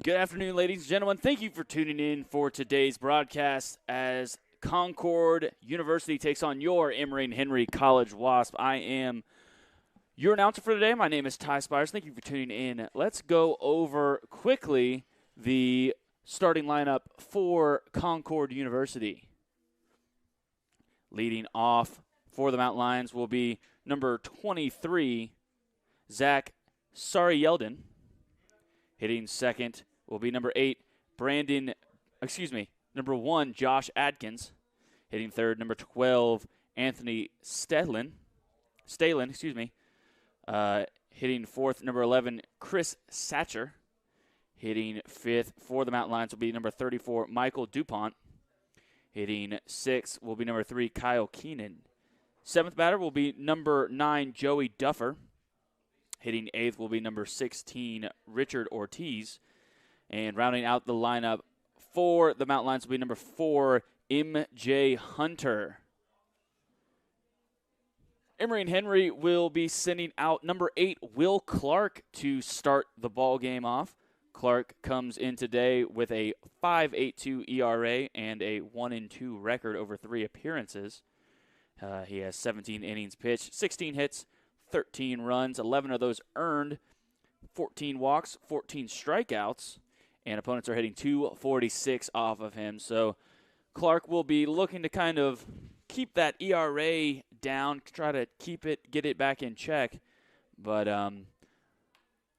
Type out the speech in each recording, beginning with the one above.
Good afternoon, ladies and gentlemen. Thank you for tuning in for today's broadcast as Concord University takes on your Emory-Henry College Wasp. I am your announcer for today. My name is Ty Spires. Thank you for tuning in. Let's go over quickly the starting lineup for Concord University. Leading off for the Mountain Lions will be number 23, Zach Yeldon. Hitting second will be number 8, number 1, Josh Adkins. Hitting third, number 12, Anthony Stalin. Hitting fourth, number 11, Chris Satcher. Hitting fifth for the Mountain Lions will be number 34, Michael DuPont. Hitting sixth will be number 3, Kyle Keenan. Seventh batter will be number 9, Joey Duffer. Hitting eighth will be number 16, Richard Ortiz. And rounding out the lineup for the Mountain Lions will be number 4, M.J. Hunter. Emory-Henry will be sending out number 8, Will Clark, to start the ball game off. Clark comes in today with a 5.82 ERA and a 1-2 record over 3 appearances. He has 17 innings pitched, 16 hits, 13 runs, 11 of those earned, 14 walks, 14 strikeouts, and opponents are hitting 246 off of him. So Clark will be looking to kind of keep that ERA down, try to get it back in check, but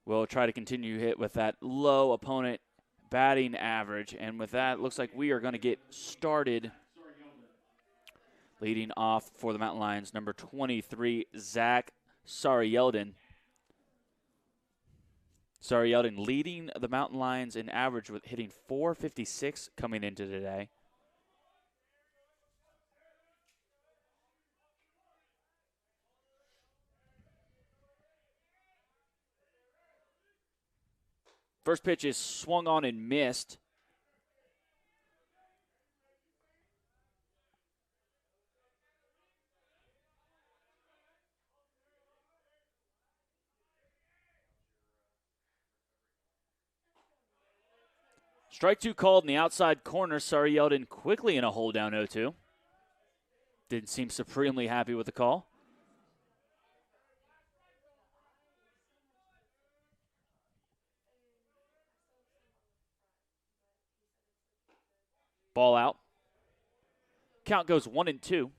we'll try to continue hit with that low opponent batting average. And with that, it looks like we are going to get started. Leading off for the Mountain Lions, number 23, Zach Yeldon. Yeldon leading the Mountain Lions in average with hitting .456 coming into today. First pitch is swung on and missed. Strike 2 called in the outside corner. Yeldon quickly in a hold down 0-2. Didn't seem supremely happy with the call. Ball out. Count goes 1-2.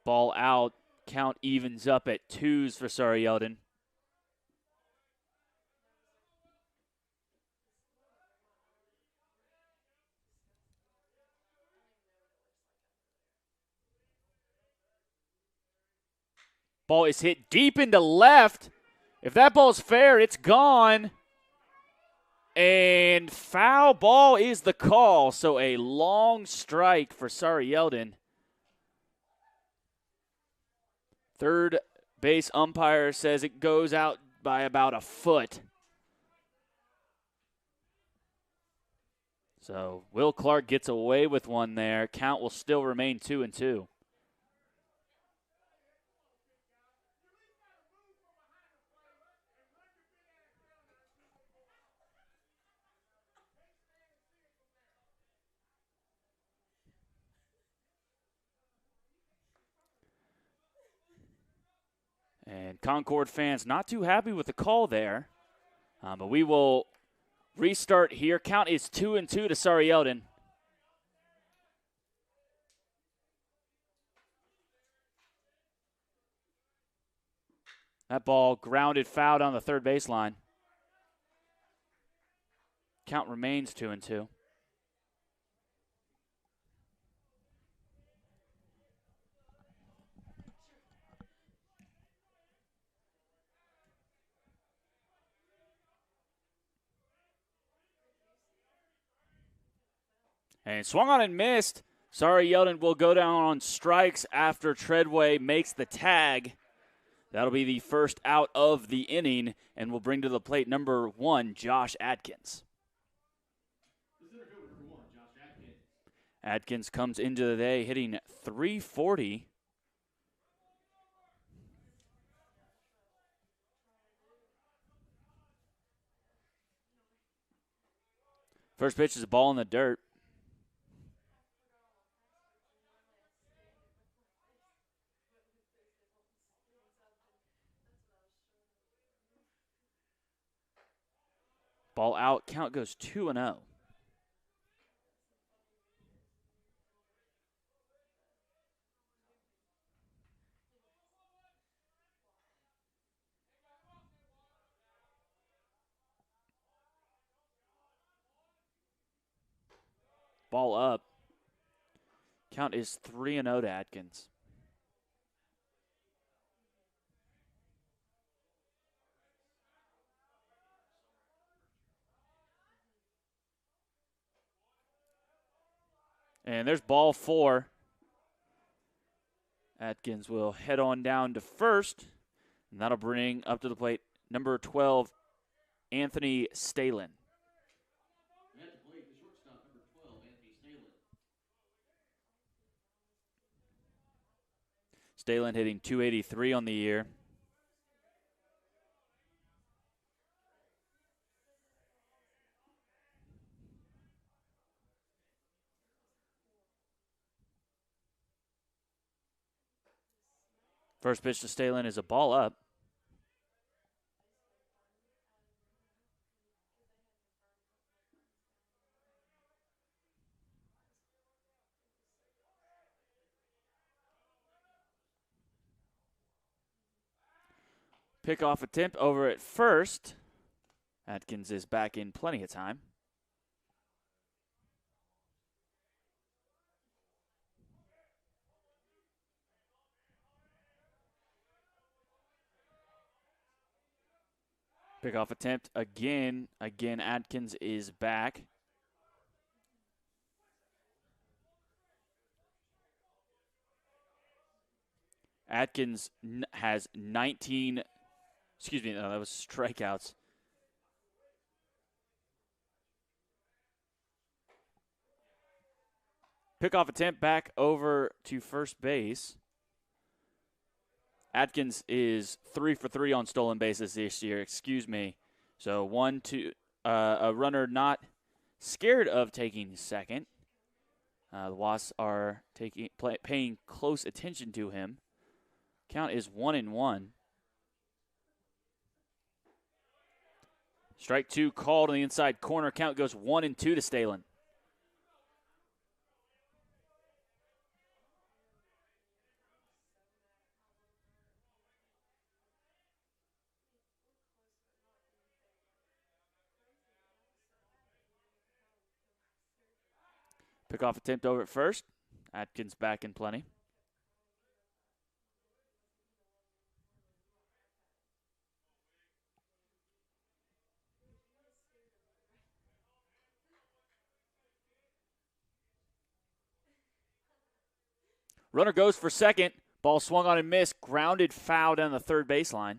Ball out. Count evens up at 2s for Yeldon. Ball is hit deep into left. If that ball's fair, it's gone. And foul ball is the call. So a long strike for Yeldon. Third base umpire says it goes out by about a foot. So Will Clark gets away with one there. Count will still remain 2-2. And Concord fans not too happy with the call there. But we will restart here. Count is 2-2 to Yeldon. That ball grounded foul on the third baseline. Count remains 2-2. And swung on and missed. Yeldon will go down on strikes after Treadway makes the tag. That'll be the first out of the inning, and will bring to the plate number 1, Josh Adkins. Atkins comes into the day hitting .340. First pitch is a ball in the dirt. Ball out. Count goes 2-0. Ball up. Count is 3-0 to Atkins. And there's ball 4. Atkins will head on down to first, and that'll bring up to the plate number 12, Anthony Stalin. At the plate, the shortstop, number 12, Anthony Stalin. Stalin hitting .283 on the year. First pitch to Stalin is a ball up. Pickoff attempt over at first. Atkins is back in plenty of time. Pickoff attempt again. Again, Atkins is back. Atkins has 19, excuse me, no, that was strikeouts. Pickoff attempt back over to first base. Atkins is 3 for 3 on stolen bases this year, excuse me. So a runner not scared of taking second. The Wasps are paying close attention to him. Count is 1-1. Strike 2 called on the inside corner. Count goes 1-2 to Stalin. Pickoff attempt over at first. Atkins back in plenty. Runner goes for second. Ball swung on and missed. Grounded foul down the third baseline.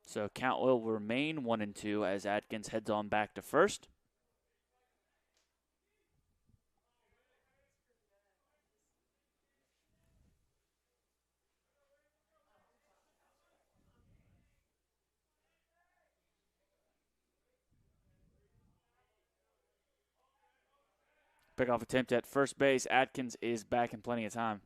So count will remain 1-2 as Atkins heads on back to first. Pickoff attempt at first base. Atkins is back in plenty of time.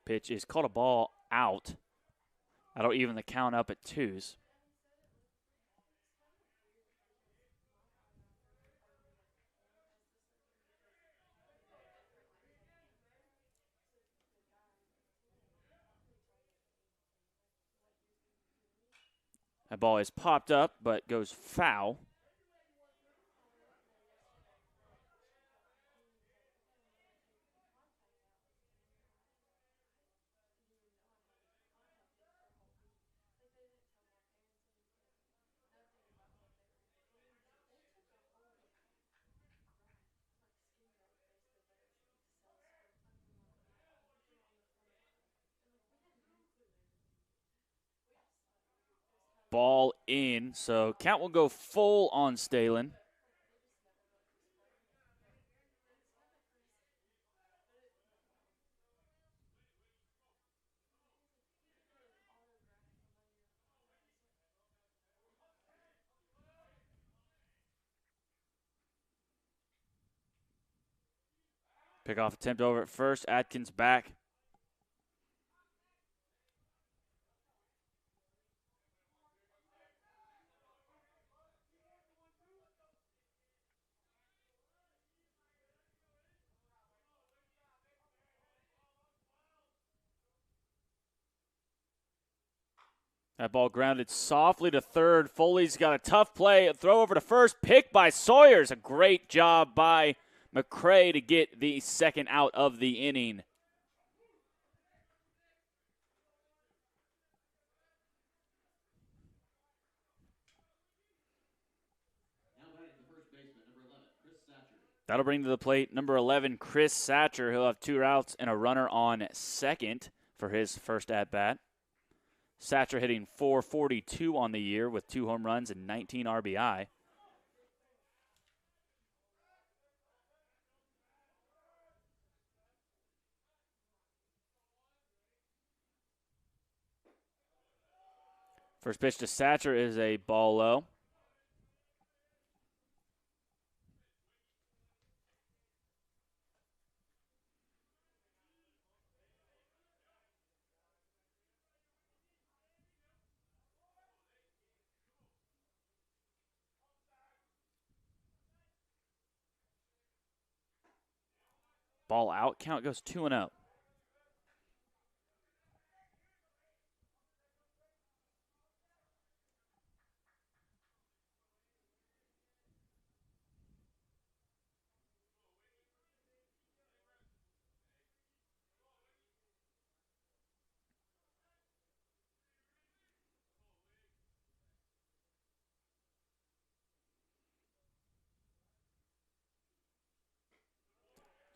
Pitch is called a ball out. That'll even the count up at 2s. That ball is popped up, but goes foul. ball in. So count will go full on Stalin. Pickoff attempt over at first. Atkins back. That ball grounded softly to third. Foley's got a tough play. A throw over to first. Pick by Sawyers. A great job by McCray to get the second out of the inning. That'll bring to the plate number 11, Chris Satcher. He'll have 2 outs and a runner on second for his first at-bat. Satcher hitting .442 on the year with 2 home runs and 19 RBI. First pitch to Satcher is a ball low. Ball out. Count goes 2-0.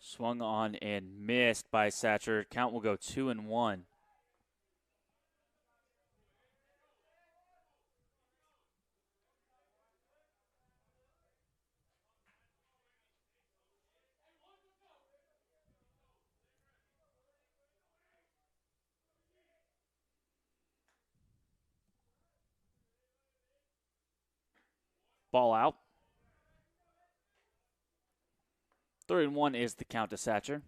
Swung on and missed by Satcher. Count will go 2-1. Ball out. 3-1 is the count to Satcher.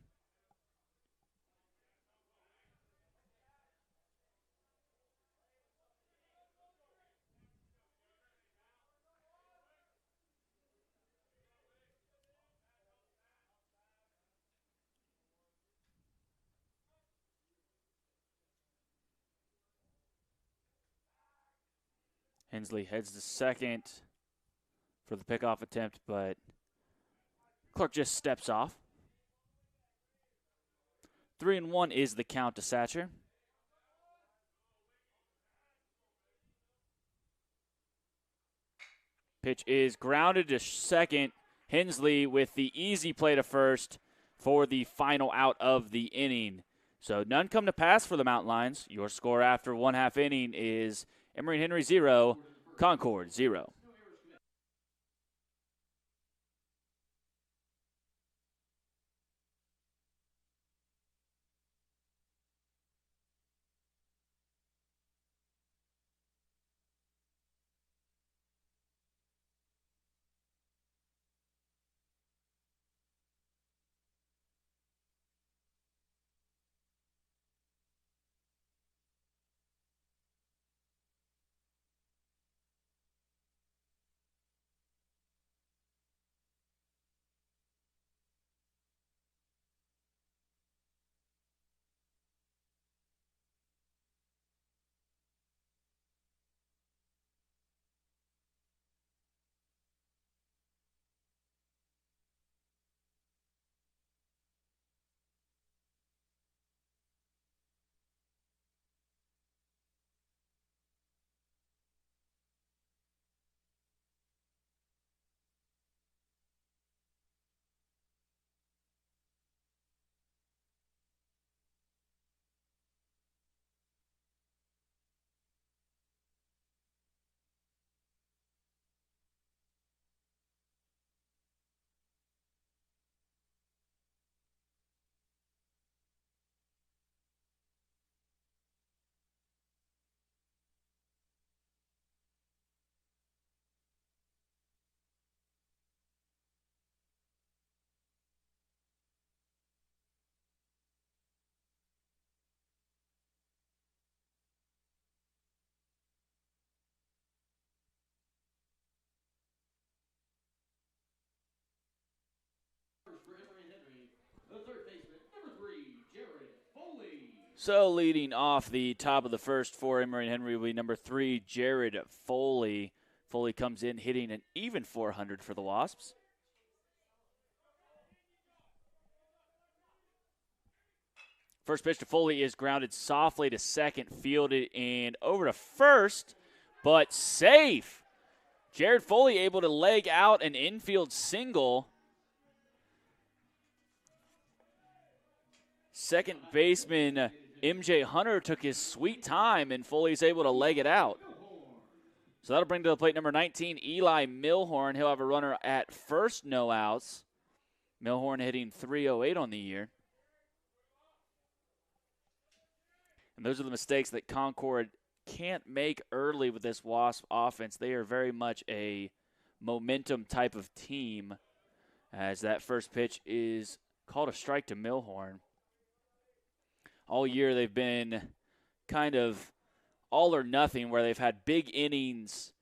Hensley heads to second for the pickoff attempt, but Clark just steps off. 3-1 is the count to Satcher. Pitch is grounded to second. Hensley with the easy play to first for the final out of the inning. So none come to pass for the Mountain Lions. Your score after 1/2 inning is Emory Henry 0, Concord 0. So leading off the top of the first for Emory and Henry will be number 3, Jared Foley. Foley comes in hitting an even 400 for the Wasps. First pitch to Foley is grounded softly to second, fielded, and over to first, but safe. Jared Foley able to leg out an infield single. Second baseman MJ Hunter took his sweet time, and Foley's able to leg it out. So that'll bring to the plate number 19, Eli Milhorn. He'll have a runner at first, no outs. Milhorn hitting .308 on the year. And those are the mistakes that Concord can't make early with this Wasp offense. They are very much a momentum type of team, as that first pitch is called a strike to Milhorn. All year they've been kind of all or nothing, where they've had big innings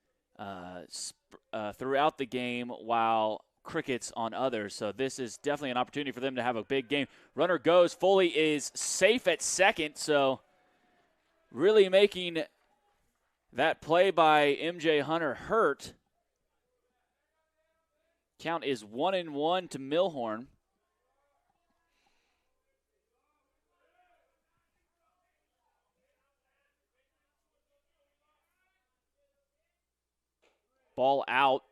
throughout the game while crickets on others. So this is definitely an opportunity for them to have a big game. Runner goes. Foley is safe at second, so really making that play by MJ Hunter hurt. Count is 1-1 to Milhorn. Ball out.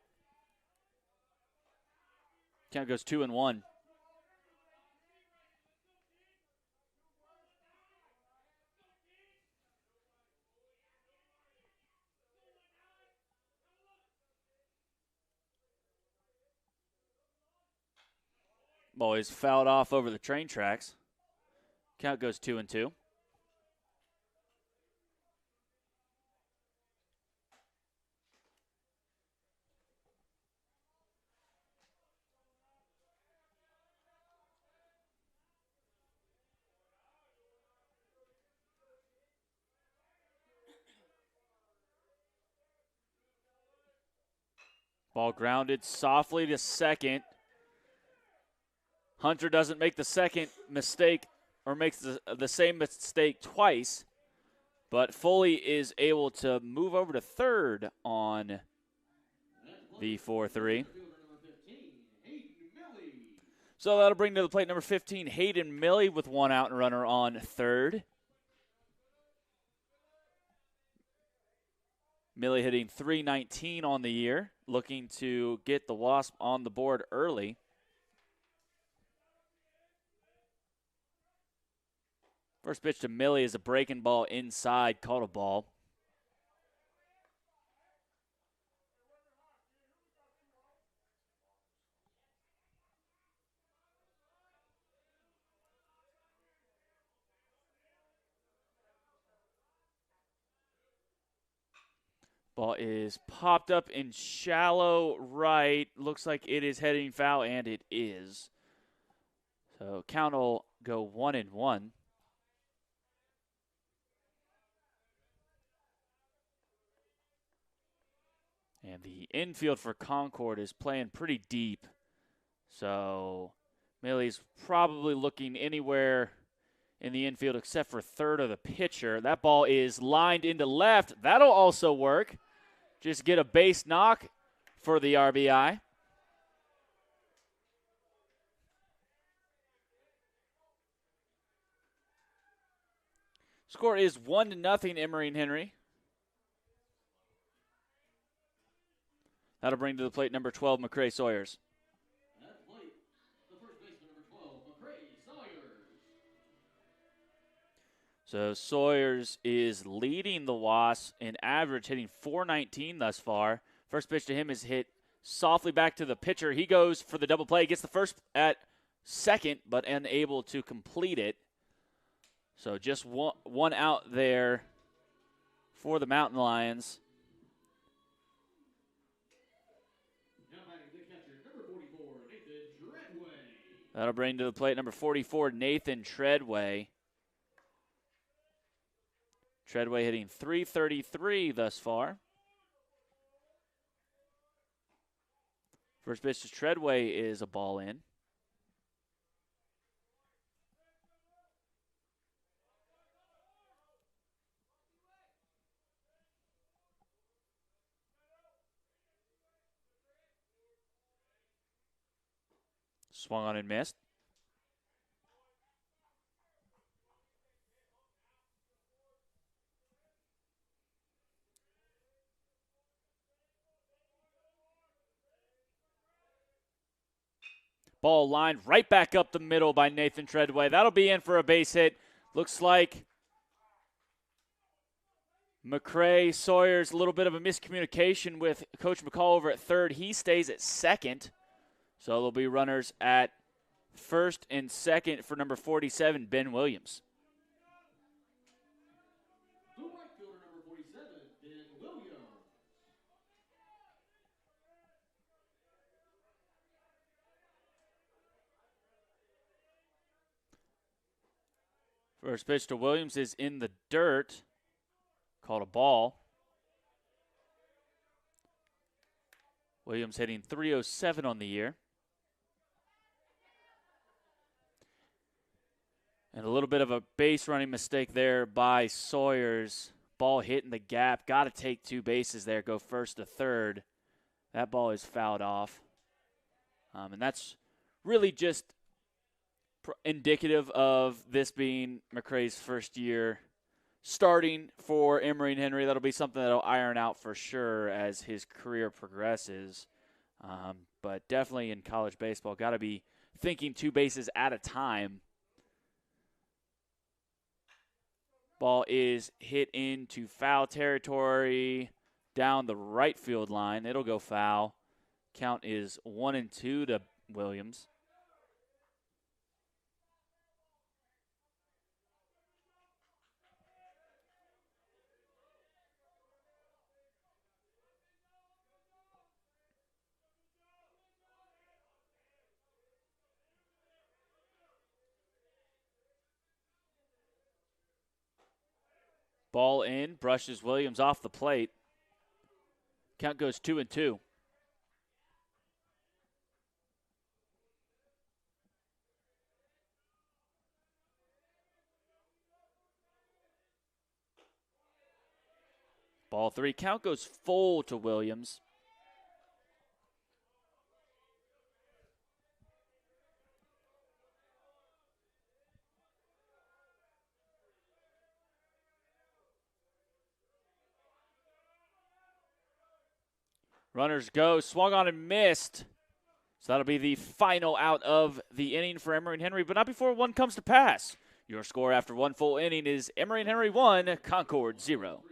Count goes 2-1. Ball is fouled off over the train tracks. Count goes 2-2. Ball grounded softly to second. Hunter doesn't make the second mistake, or makes the same mistake twice, but Foley is able to move over to third on the 4-3. So that'll bring to the plate number 15, Hayden Milly, with one out and runner on third. Milly hitting .319 on the year, looking to get the Wasp on the board early. First pitch to Milly is a breaking ball inside, called a ball. Ball is popped up in shallow right. Looks like it is heading foul, and it is. So count will go 1-1. And the infield for Concord is playing pretty deep. So Milly's probably looking anywhere in the infield except for third of the pitcher. That ball is lined into left. That'll also work. Just get a base knock for the RBI. Score is 1-0, Emory and Henry. That'll bring to the plate number 12, McCray Sawyers. At the plate, the first baseman, number 12, McCray Sawyers. So Sawyers is leading the Wasps in average, hitting .419 thus far. First pitch to him is hit softly back to the pitcher. He goes for the double play, gets the first at second, but unable to complete it. So just one out there for the Mountain Lions. Now batting the catcher, number 44, Nathan Treadway. That'll bring to the plate number 44, Nathan Treadway. Treadway hitting .333 thus far. First pitch to Treadway is a ball in. Swung on and missed. Ball lined right back up the middle by Nathan Treadway. That'll be in for a base hit. Looks like McCray, Sawyer's a little bit of a miscommunication with Coach McCall over at third. He stays at second. So there'll be runners at first and second for number 47, Ben Williams. The right fielder, number 47, Ben Williams. First pitch to Williams is in the dirt. Called a ball. Williams hitting .307 on the year. And a little bit of a base running mistake there by Sawyers. Ball hit in the gap. Got to take two bases there. Go first to third. That ball is fouled off. And that's really just indicative of this being McCray's first year starting for Emory and Henry. That'll be something that'll iron out for sure as his career progresses. But definitely in college baseball, got to be thinking two bases at a time. Ball is hit into foul territory down the right field line. It'll go foul. Count is 1-2 to Williams. Ball in, brushes Williams off the plate. Count goes 2-2. Ball three. Count goes full to Williams. Runners go. Swung on and missed. So that'll be the final out of the inning for Emory and Henry, but not before one comes to pass. Your score after one full inning is Emory and Henry 1, Concord 0.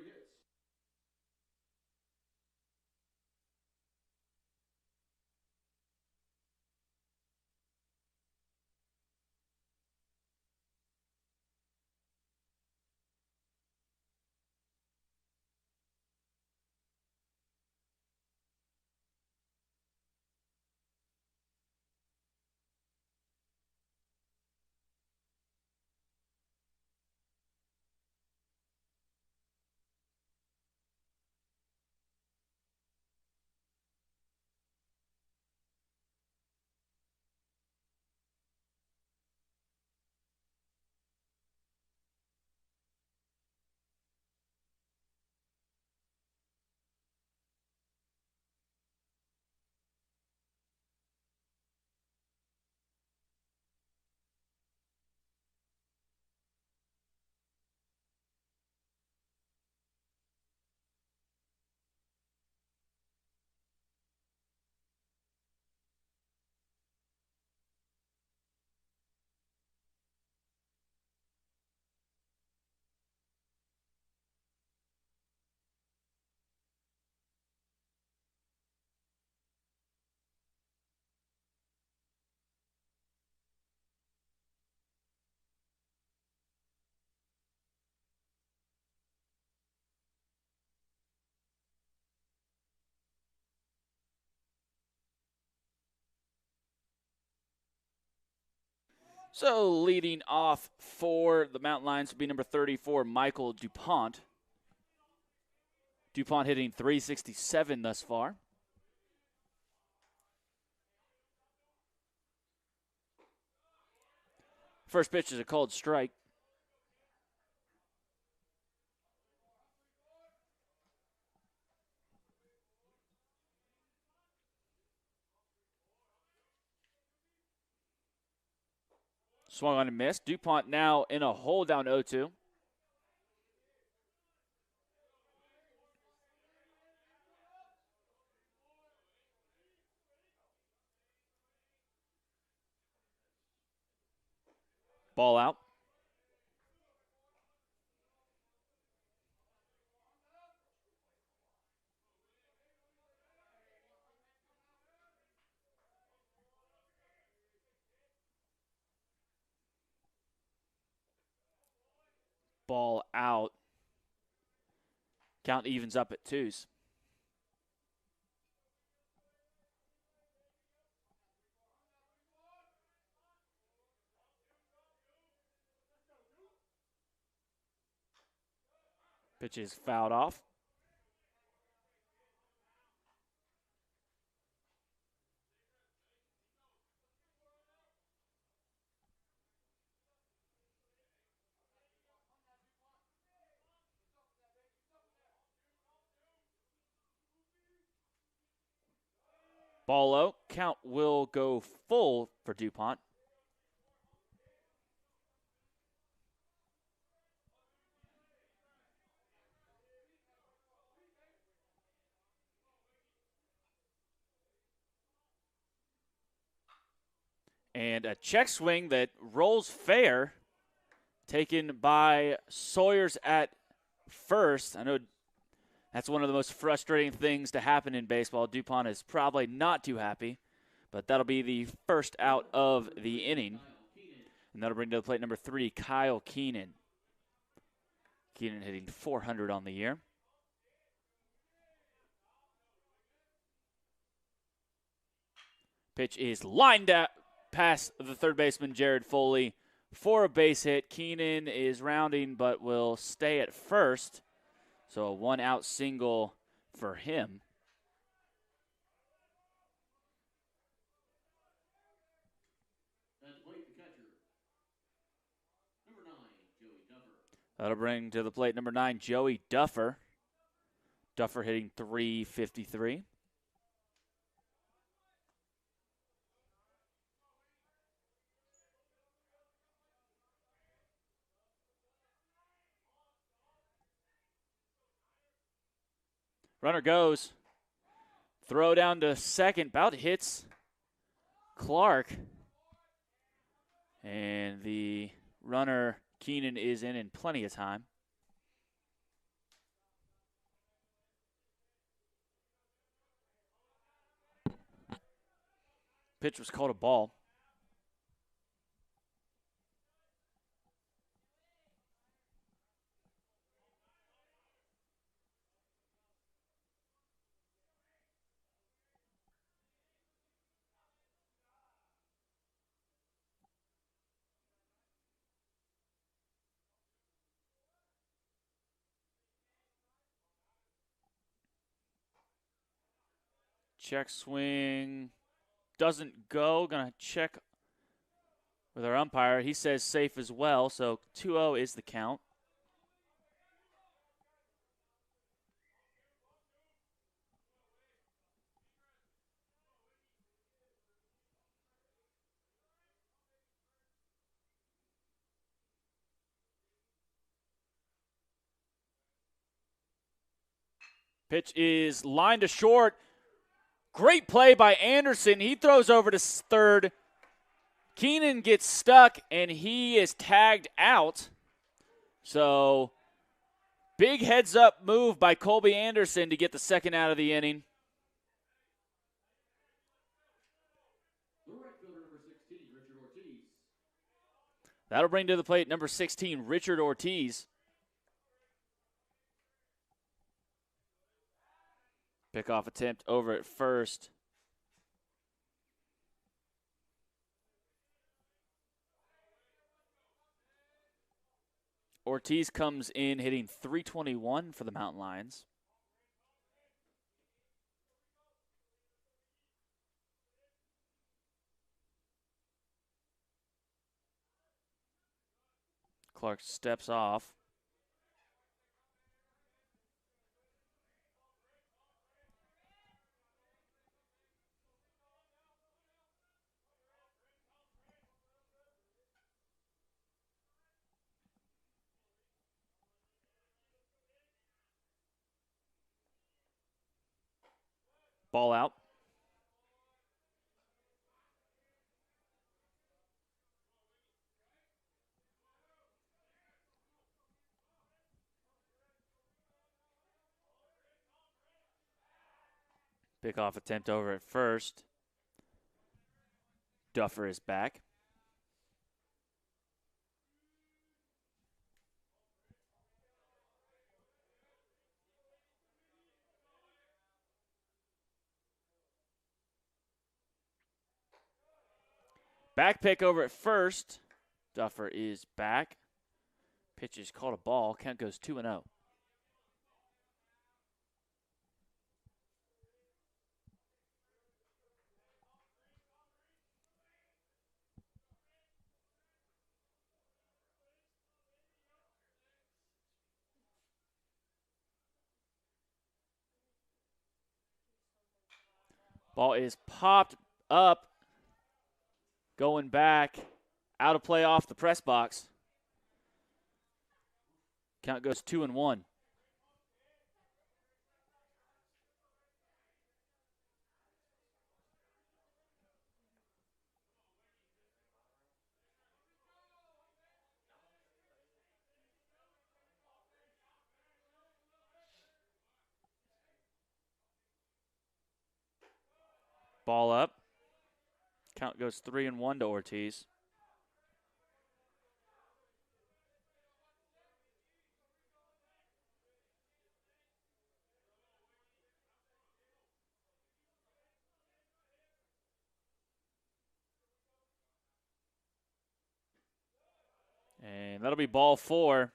So leading off for the Mountain Lions will be number 34, Michael DuPont. DuPont hitting .367 thus far. First pitch is a called strike. Swung on and missed. DuPont now in a hole down 0-2. Ball out. Ball out. Count evens up at 2s. Pitch is fouled off. Ball low. Count will go full for DuPont. And a check swing that rolls fair, taken by Sawyers at first. I know that's one of the most frustrating things to happen in baseball. DuPont is probably not too happy, but that'll be the first out of the inning. And that'll bring to the plate number 3, Kyle Keenan. Keenan hitting .400 on the year. Pitch is lined out past the third baseman, Jared Foley, for a base hit. Keenan is rounding but will stay at first. So a 1-out single for him. At the plate, the catcher, number 9, Joey Duffer. That'll bring to the plate number 9, Joey Duffer. Duffer hitting .353. Runner goes. Throw down to second. About hits Clark. And the runner, Keenan, is in plenty of time. Pitch was called a ball. Check swing doesn't go. Gonna check with our umpire. He says safe as well, so 2-0 is the count. Pitch is lined to short. Great play by Anderson. He throws over to third. Keenan gets stuck, and he is tagged out. So, big heads-up move by Colby Anderson to get the second out of the inning. The right fielder, number 16, Richard Ortiz. That'll bring to the plate number 16, Richard Ortiz. Pickoff attempt over at first. Ortiz comes in hitting .321 for the Mountain Lions. Clark steps off. Ball out. Pickoff attempt over at first. Duffer is back. Back pick over at first. Duffer is back. Pitch is called a ball. Count goes 2-0. Ball is popped up. Going back. Out of play off the press box. Count goes 2-1. Ball up. Count goes 3-1 to Ortiz. And that'll be ball 4.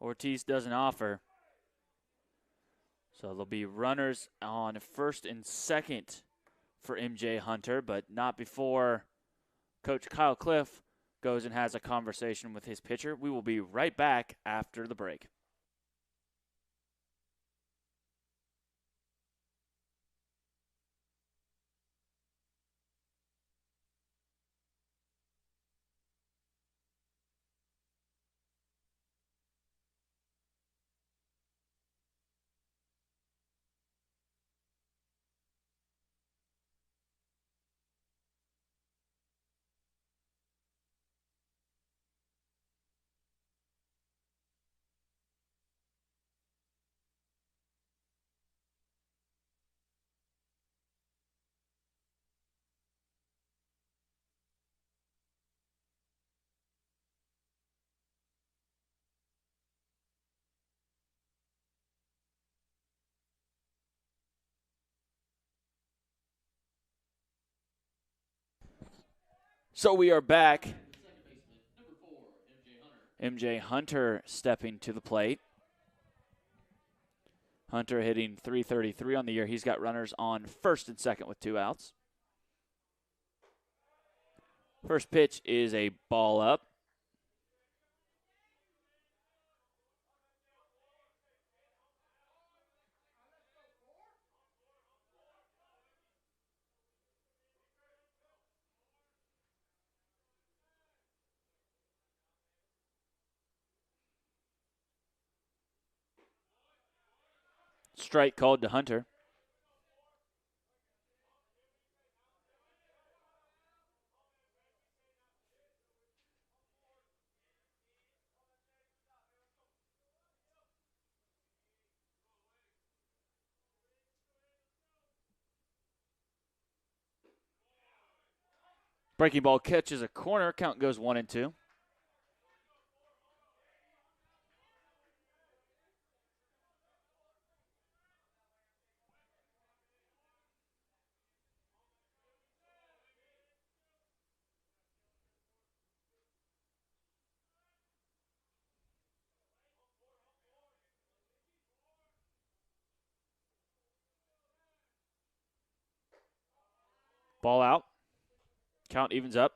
Ortiz doesn't offer. So there'll be runners on first and second for MJ Hunter, but not before Coach Kyle Cliff goes and has a conversation with his pitcher. We will be right back after the break. So we are back. MJ Hunter stepping to the plate. Hunter hitting .333 on the year. He's got runners on first and second with 2 outs. First pitch is a ball up. Strike called to Hunter. Breaking ball catches a corner. Count goes 1-2. Ball out. Count evens up.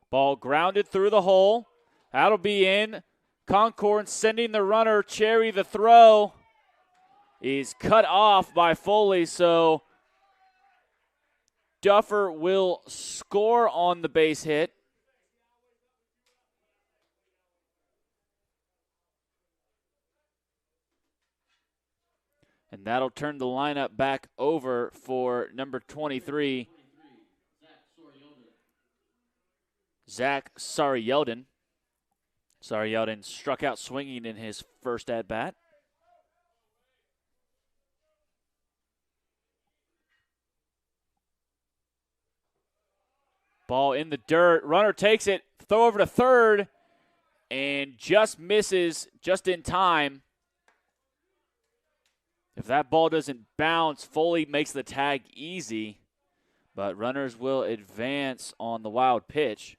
Ball grounded through the hole. That'll be in. Concord sending the runner. Cherry, the throw is cut off by Foley, so Duffer will score on the base hit. And that'll turn the lineup back over for number 23, Zach Saryeldon. Saryeldon struck out swinging in his first at-bat. Ball in the dirt. Runner takes it. Throw over to third. And just misses just in time. If that ball doesn't bounce, Foley makes the tag easy. But runners will advance on the wild pitch.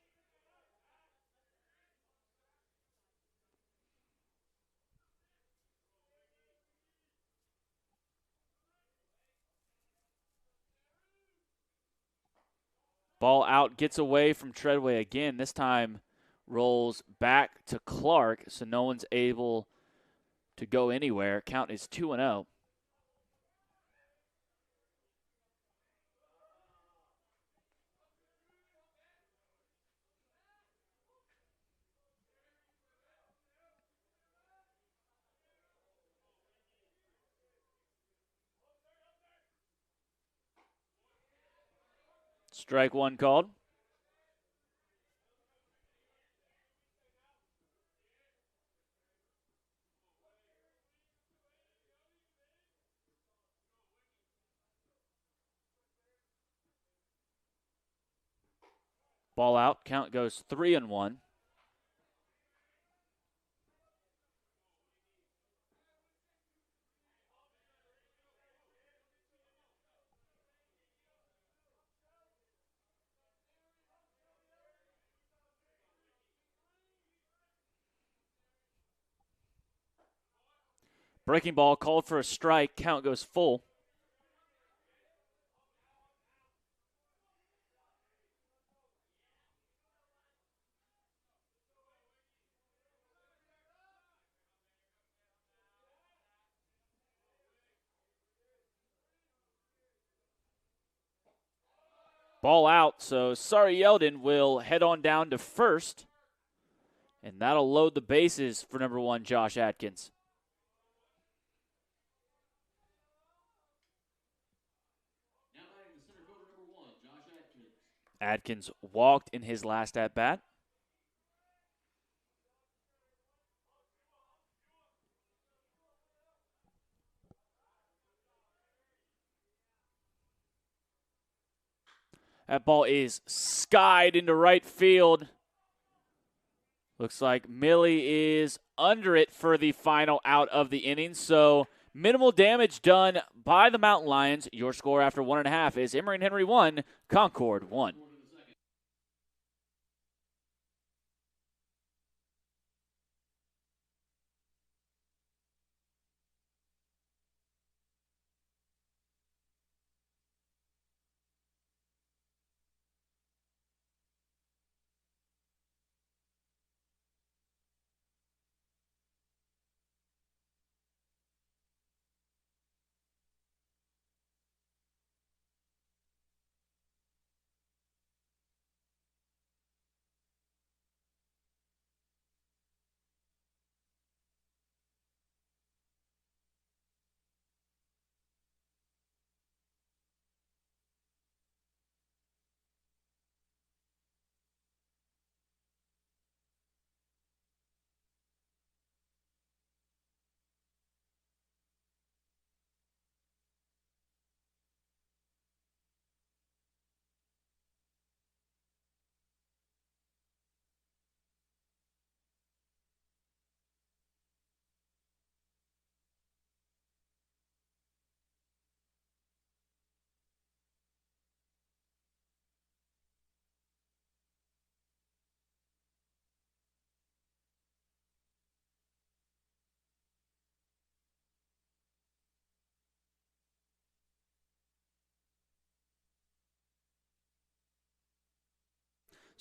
Ball out, gets away from Treadway again. This time rolls back to Clark, so no one's able to go anywhere. Count is 2-0. Strike one called. Ball out. Count goes 3-1. Breaking ball called for a strike. Count goes full. Ball out, so Saryeldon will head on down to first. And that'll load the bases for number one, Josh Atkins. Now batting the center fielder, number 1, Josh Atkins. Atkins walked in his last at-bat. That ball is skied into right field. Looks like Milly is under it for the final out of the inning. So minimal damage done by the Mountain Lions. Your score after 1.5 is Emory and Henry 1, Concord 1.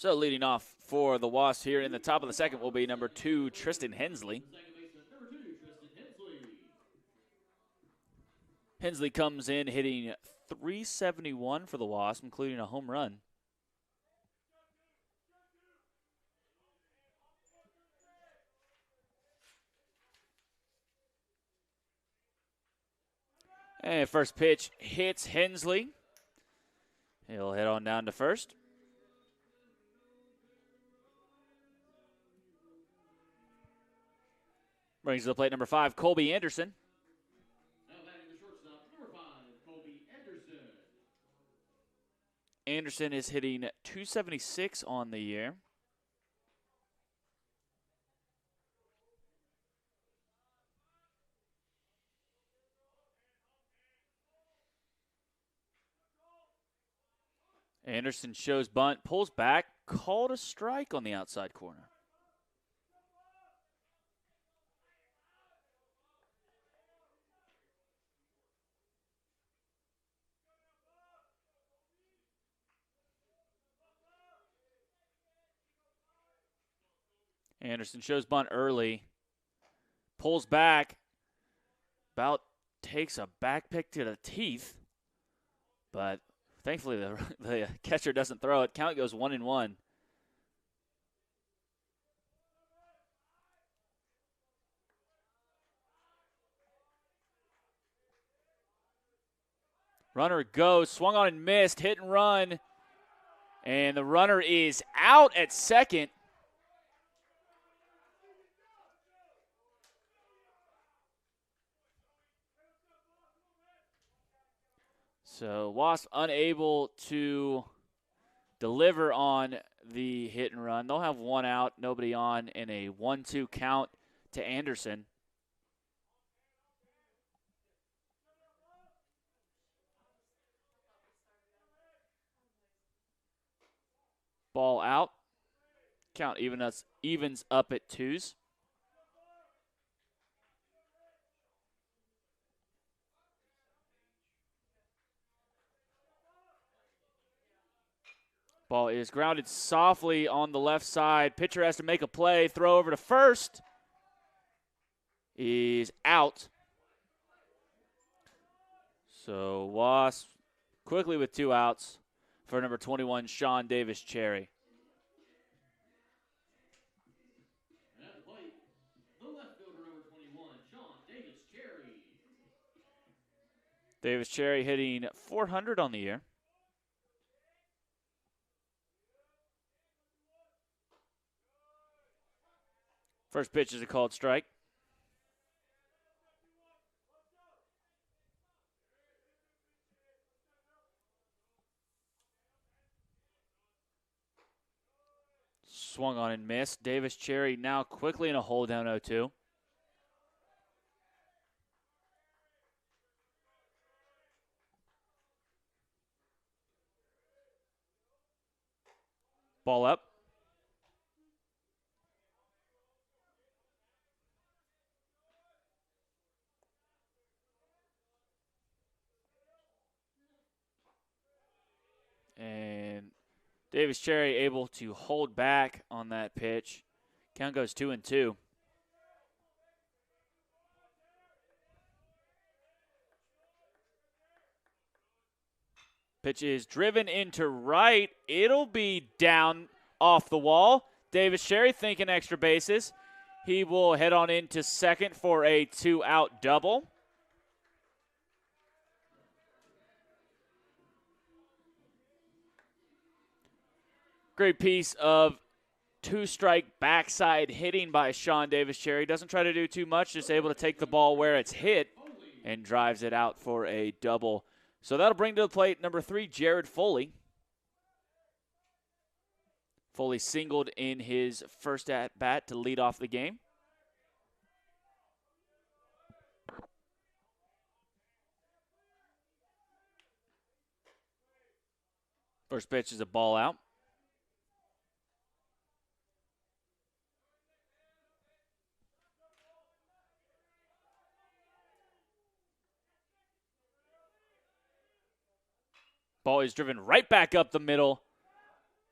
So leading off for the Wasps here in the top of the second will be number 2, Tristan Hensley. Second baseman, number 2, Tristan Hensley. Hensley comes in hitting .371 for the Wasps, including a home run. And first pitch hits Hensley. He'll head on down to first. Brings to the plate number 5, Colby Anderson. Now batting the shortstop, number 5, Colby Anderson. Anderson is hitting .276 on the year. Anderson shows bunt, pulls back, called a strike on the outside corner. Anderson shows bunt early, pulls back, about takes a back pick to the teeth, but thankfully the catcher doesn't throw it. Count goes 1-1. Runner goes, swung on and missed, hit and run, and the runner is out at second. So Wasp unable to deliver on the hit and run. They'll have one out, nobody on, in a 1-2 count to Anderson. Ball out. Count evens up at 2s. Ball is grounded softly on the left side. Pitcher has to make a play. Throw over to first. Is out. So Wasp quickly with 2 outs for number 21, Sean Davis-Cherry. At the plate, the left fielder, number 21, Sean Davis-Cherry. Davis-Cherry hitting .400 on the year. First pitch is a called strike. Swung on and missed. Davis-Cherry now quickly in a hole down 0-2. Ball up. And Davis-Cherry able to hold back on that pitch. Count goes 2-2. Pitch is driven into right. It'll be down off the wall. Davis-Cherry thinking extra bases. He will head on into second for a 2-out double. Great piece of 2-strike backside hitting by Sean Davis-Cherry. Doesn't try to do too much, just able to take the ball where it's hit and drives it out for a double. So that'll bring to the plate number 3, Jared Foley. Foley singled in his first at-bat to lead off the game. First pitch is a ball out. Ball is driven right back up the middle.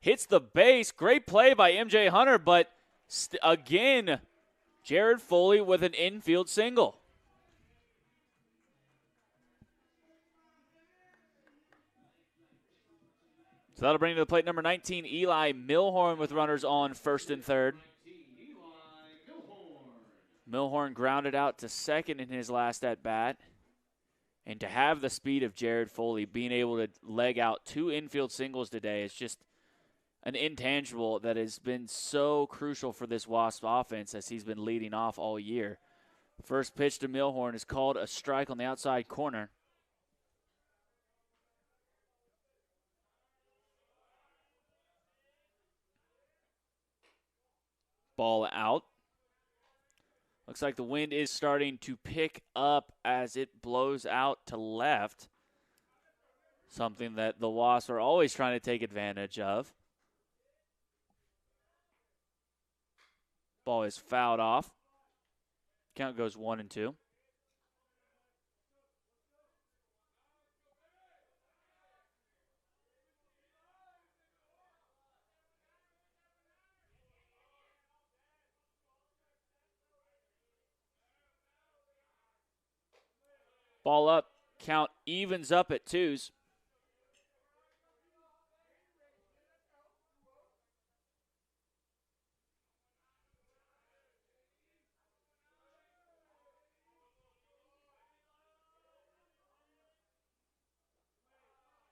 hits the base. Great play by MJ Hunter, but again, Jared Foley with an infield single. So that'll bring to the plate number 19, Eli Milhorn, with runners on first and third. Milhorn grounded out to second in his last at-bat. And to have the speed of Jared Foley, being able to leg out 2 infield singles today, is just an intangible that has been so crucial for this Wasp offense as he's been leading off all year. First pitch to Milhorn is called a strike on the outside corner. Ball out. Looks like the wind is starting to pick up as it blows out to left. Something that the Wasps are always trying to take advantage of. Ball is fouled off. Count goes 1-2. Ball up. Count evens up at 2s.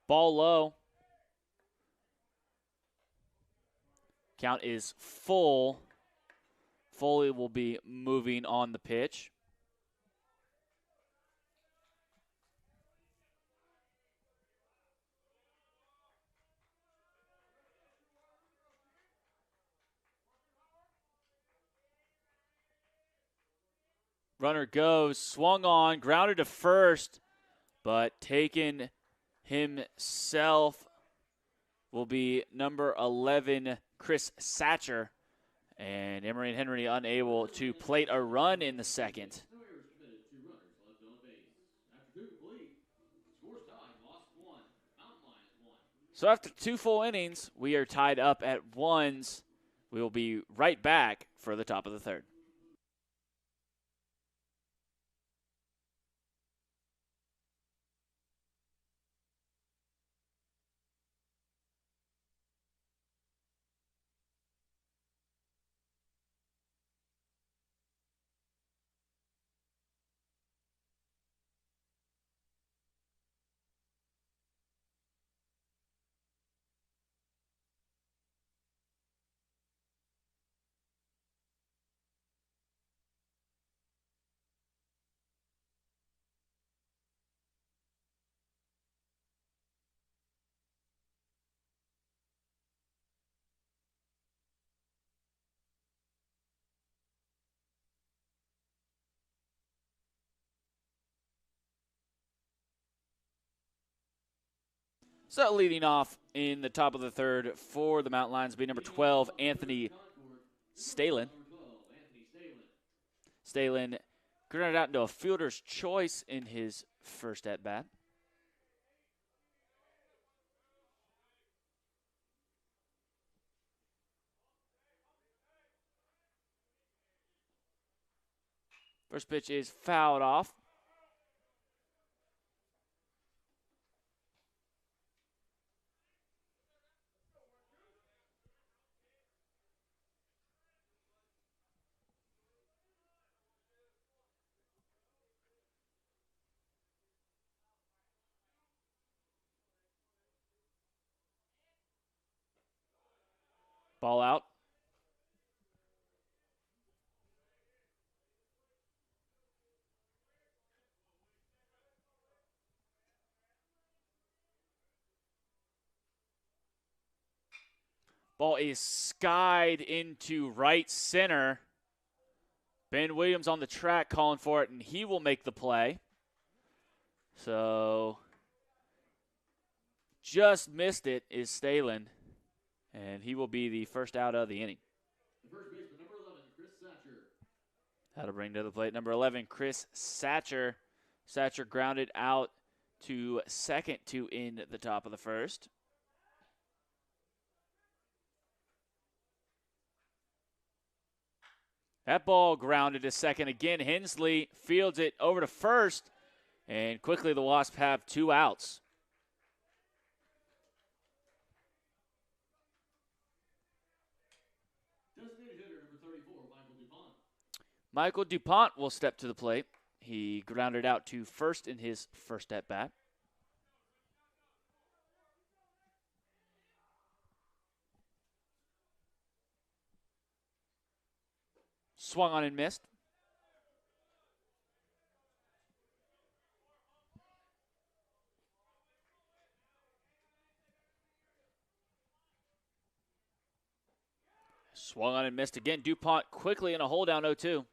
Ball low. Count is full. Foley will be moving on the pitch. Runner goes, swung on, grounded to first, but taken himself will be number 11, Chris Satcher. And Emory and Henry unable to plate a run in the second. So after 2 full innings, we are tied up at 1s. We will be right back for the top of the third. So leading off in the top of the third for the Mountain Lions will be number 12, Anthony Stalin. Stalin grounded out into a fielder's choice in his first at-bat. First pitch is fouled off. Ball out. Ball is skied into right center. Ben Williams on the track calling for it, and he will make the play. So just missed it is Stalin, and he will be the first out of the inning. The first baseman, number 11, Chris Satcher. That'll bring to the plate number 11, Chris Satcher. Satcher grounded out to second to end the top of the first. That ball grounded to second again. Hensley fields it over to first, and quickly the Wasps have 2 outs. Designated hitter number 34, Michael DuPont. Michael DuPont will step to the plate. He grounded out to first in his first at bat. Swung on and missed. Swung on and missed again. DuPont quickly in a hole down 0-2.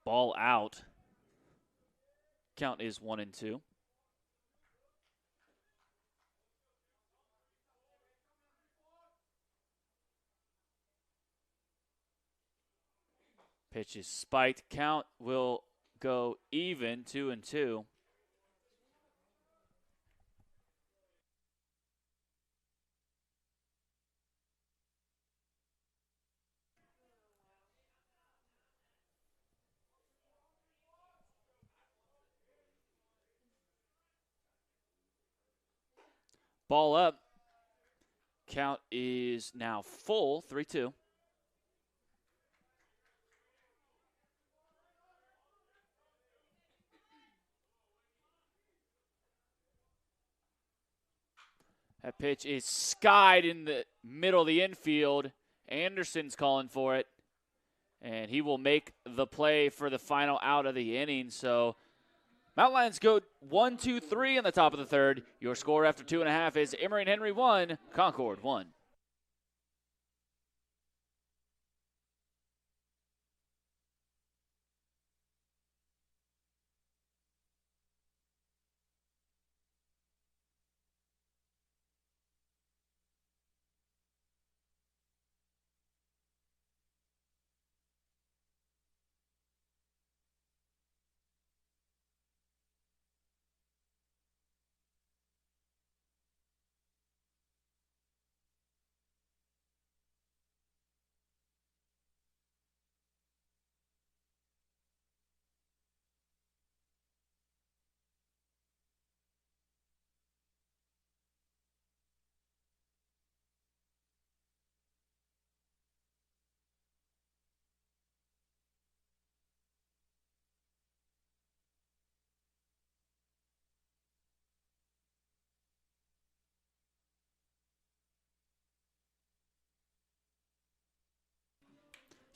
Ball out. Count is 1-2. Pitch is spiked. Count will go even, 2-2. Ball up. Count is now full, 3-2. That pitch is skied in the middle of the infield. Anderson's calling for it, and he will make the play for the final out of the inning. So Mountain Lions go 1-2-3 in the top of the third. Your score after 2.5 is Emory and Henry 1, Concord 1.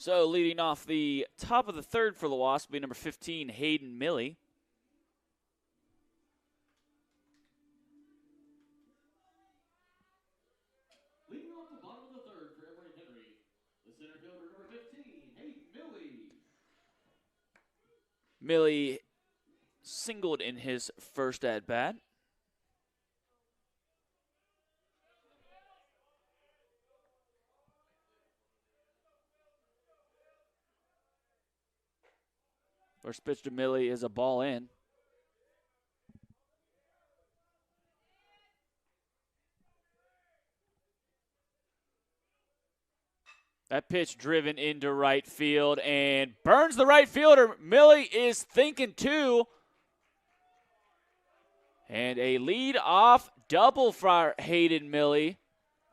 So leading off the top of the third for the Wasps will be number 15, Hayden Milly. Leading off the bottom of the third for Emory and Henry, the center fielder number 15, Hayden Milly. Milly singled in his first at bat. First pitch to Milly is a ball in. That pitch driven into right field and burns the right fielder. Milly is thinking too. And a lead-off double for Hayden Milly.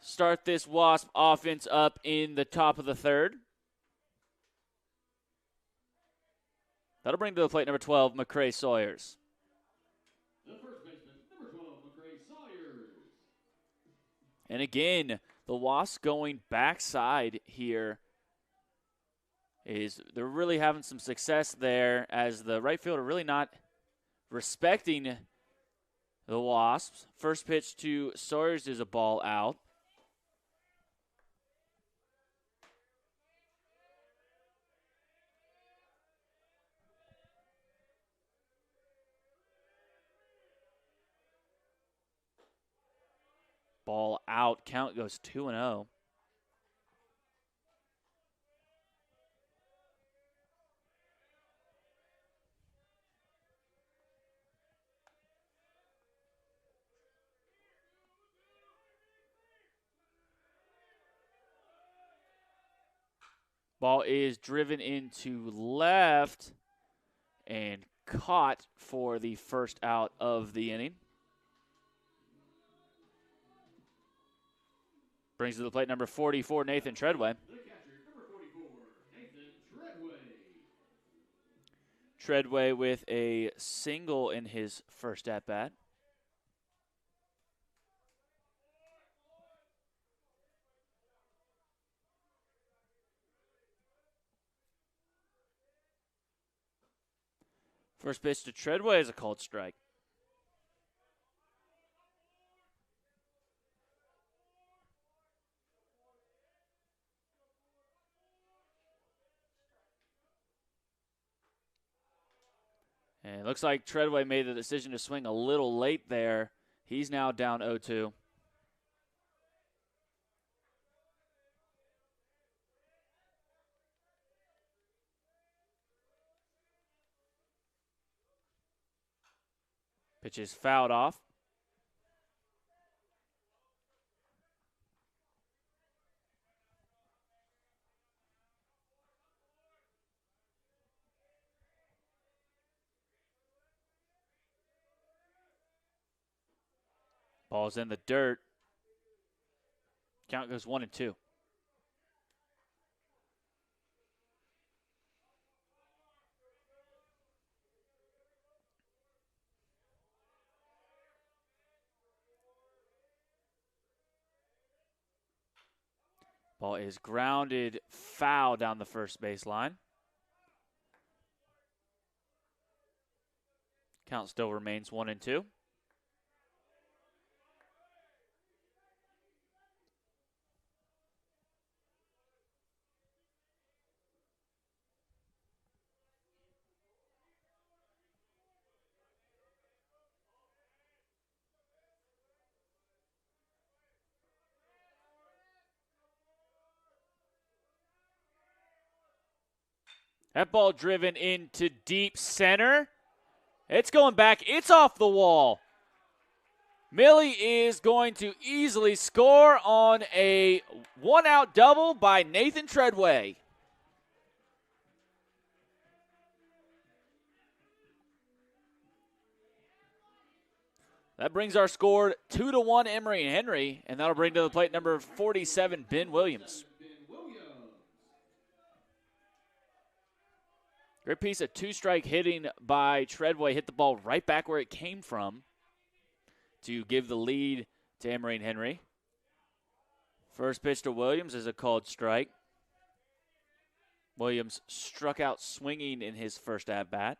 Start this Wasp offense up in the top of the third. That'll bring to the plate number 12, McCrae Sawyers. The first baseman, number 12, McCrae Sawyers. And again, the Wasps going backside here. They're really having some success there as the right fielder really not respecting the Wasps. First pitch to Sawyers is a ball out. Ball out. Count goes 2-0. Ball is driven into left and caught for the first out of the inning. Brings to the plate number 44, Nathan Treadway. The catcher, number 44, Nathan Treadway. Treadway with a single in his first at-bat. First pitch to Treadway is a called strike. And it looks like Treadway made the decision to swing a little late there. He's now down 0-2. Pitch is fouled off. Ball's in the dirt. Count goes 1-2. Ball is grounded foul down the first baseline. Count still remains 1-2. That ball driven into deep center. It's going back. It's off the wall. Milly is going to easily score on a one-out double by Nathan Treadway. That brings our score 2-1 Emory and Henry, and that'll bring to the plate number 47, Ben Williams. Great piece of two-strike hitting by Treadway. Hit the ball right back where it came from to give the lead to Emory and Henry. First pitch to Williams is a called strike. Williams struck out swinging in his first at-bat.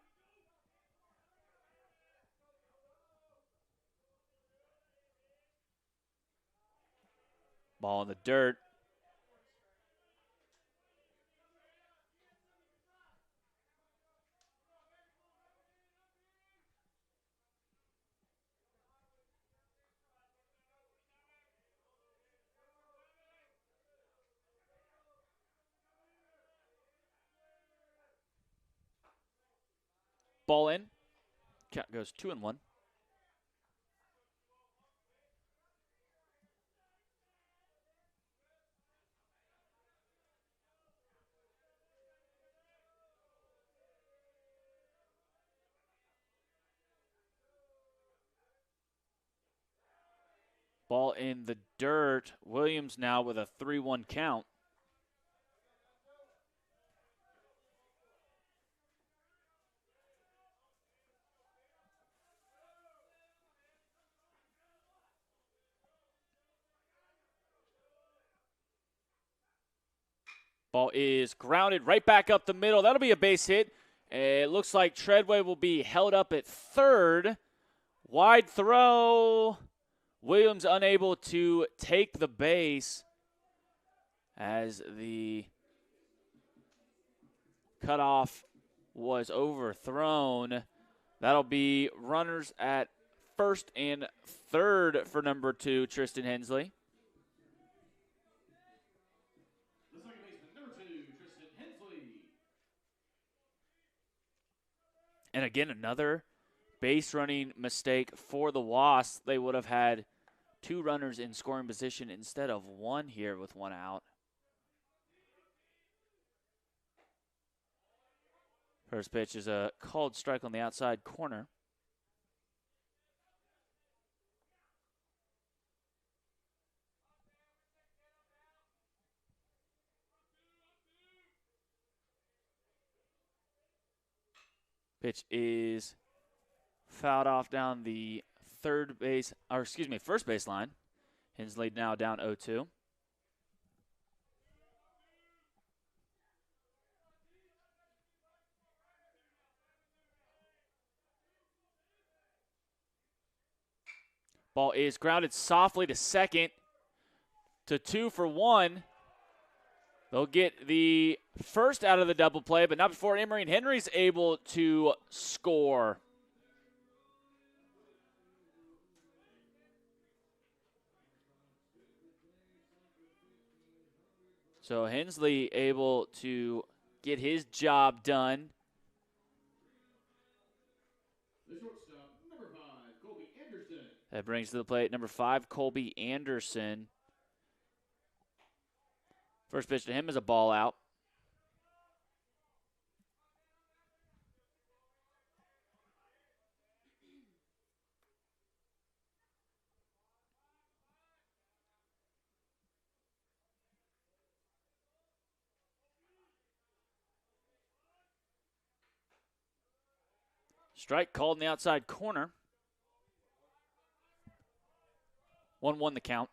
Ball in the dirt. Ball in. Count goes 2-1. Ball in the dirt. Williams now with a 3-1 count. Ball is grounded right back up the middle. That'll be a base hit. It looks like Treadway will be held up at third. Wide throw. Williams unable to take the base as the cutoff was overthrown. That'll be runners at first and third for number 2, Tristan Hensley. And again, another base running mistake for the Wasps. They would have had 2 runners in scoring position instead of 1 here with 1 out. First pitch is a called strike on the outside corner. Pitch is fouled off down the first base line. Hensley now down 0-2. Ball is grounded softly to second. To 2 for 1. They'll get the first out of the double play, but not before Emory Henry's able to score. So Hensley able to get his job done. The shortstop, number 5, Colby Anderson. That brings to the plate number 5, Colby Anderson. First pitch to him is a ball out. Strike called in the outside corner. 1-1 the count.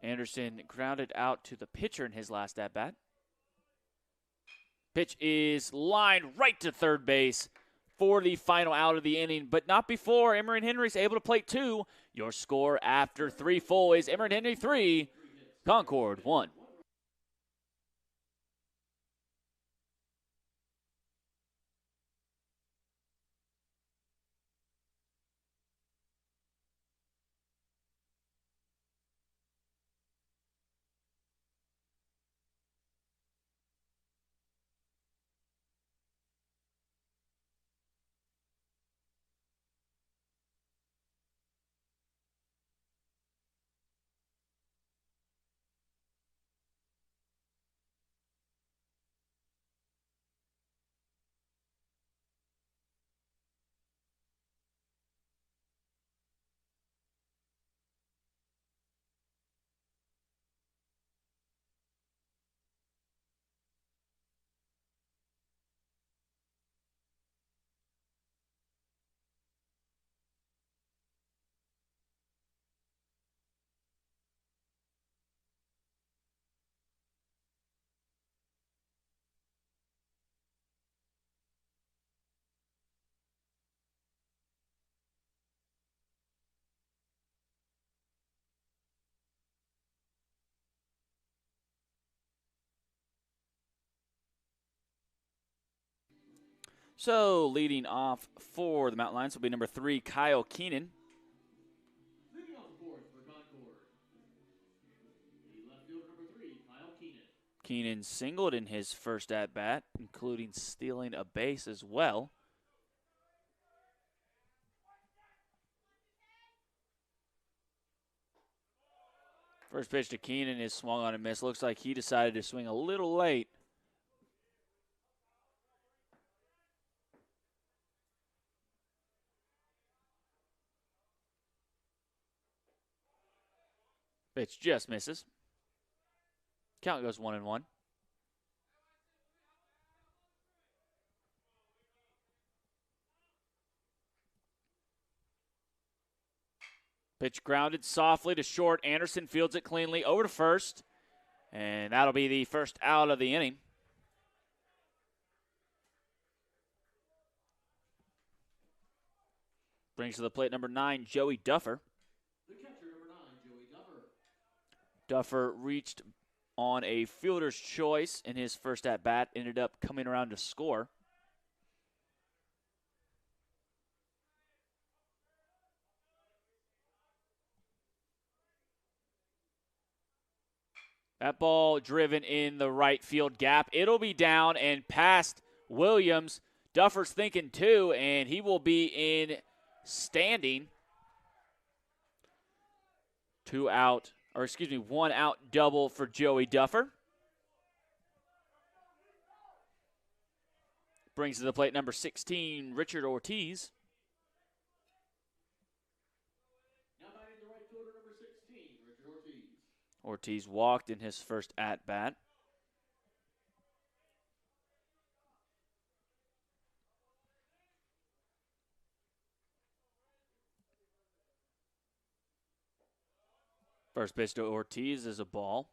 Anderson grounded out to the pitcher in his last at-bat. Pitch is lined right to third base for the final out of the inning, but not before Emory Henry's able to plate 2. Your score after 3 full is Emory Henry 3, Concord 1. So leading off for the Mountain Lions will be number 3, Kyle Keenan. Leading off the board for Concord, the left fielder, number 3, Kyle Keenan. Keenan singled in his first at-bat, including stealing a base as well. First pitch to Keenan is swung on and missed. Looks like he decided to swing a little late. Pitch just misses. Count goes 1-1. Pitch grounded softly to short. Anderson fields it cleanly over to first. And that'll be the first out of the inning. Brings to the plate number 9, Joey Duffer. The catcher, number 9, Joey Duffer. Duffer reached on a fielder's choice in his first at-bat, ended up coming around to score. That ball driven in the right field gap. It'll be down and past Williams. Duffer's thinking 2, and he will be in standing. 1 out double for Joey Duffer. Brings to the plate number 16, Richard Ortiz. Now batting the right fielder, number 16, Richard Ortiz. Ortiz walked in his first at-bat. First pitch to Ortiz is a ball.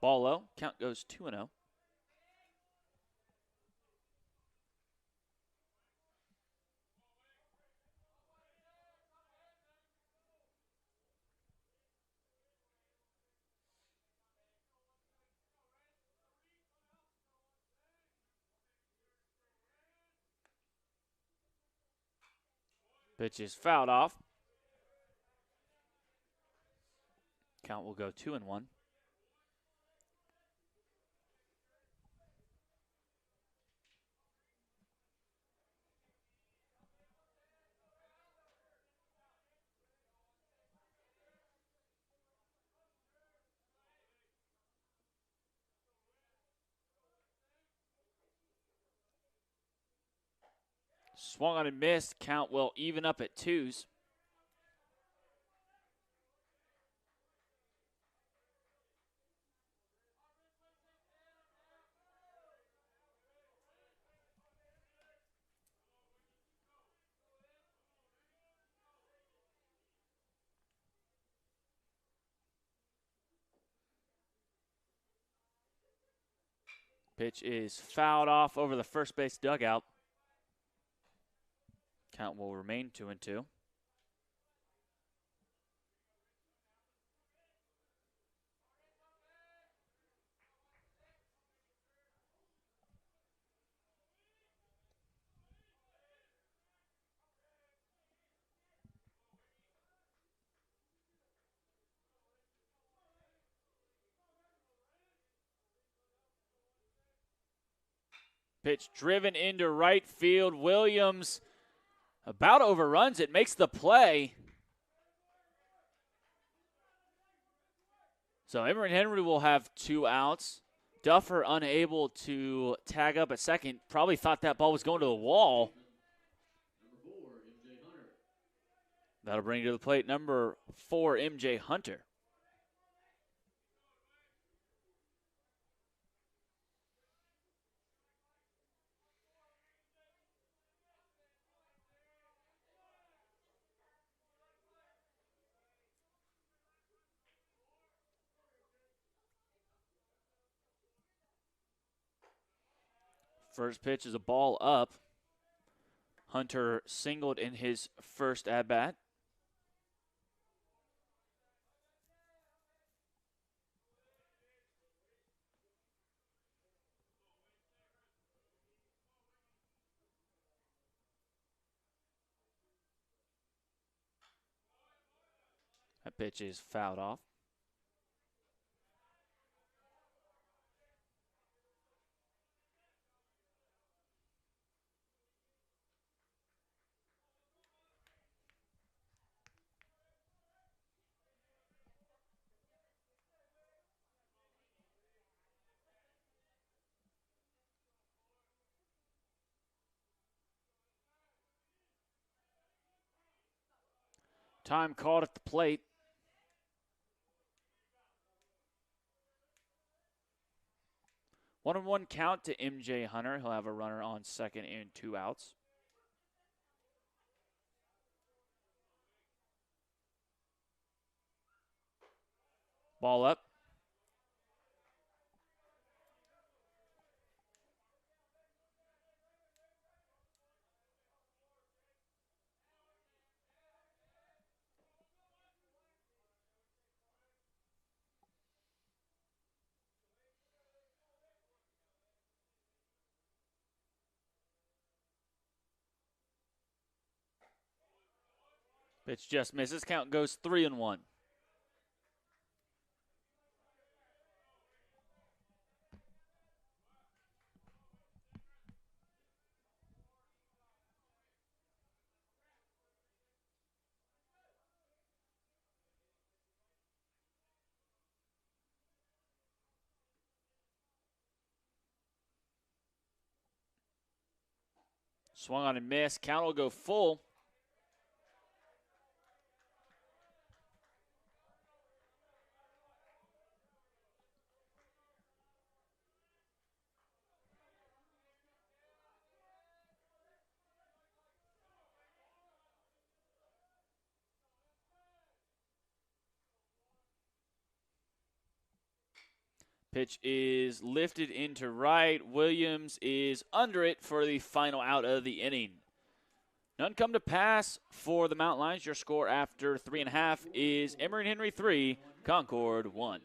Ball low. Count goes 2-0. Pitch is fouled off. Count will go 2-1. Swung on and missed. Count will even up at 2s. Pitch is fouled off over the first base dugout. Count will remain 2-2. Pitch driven into right field. Williams about overruns it, makes the play. So Emory Henry will have 2 outs. Duffer unable to tag up at second. Probably thought that ball was going to the wall. Number 4, MJ Hunter. That'll bring to the plate number 4, MJ Hunter. First pitch is a ball up. Hunter singled in his first at-bat. That pitch is fouled off. Time called at the plate. One and one count to MJ Hunter. He'll have a runner on second and 2 outs. Ball up. Pitch just misses. Count goes 3-1. Swung on and missed. Count will go full. Pitch is lifted into right. Williams is under it for the final out of the inning. None come to pass for the Mountain Lions. Your score after 3.5 is Emory Henry 3, Concord 1.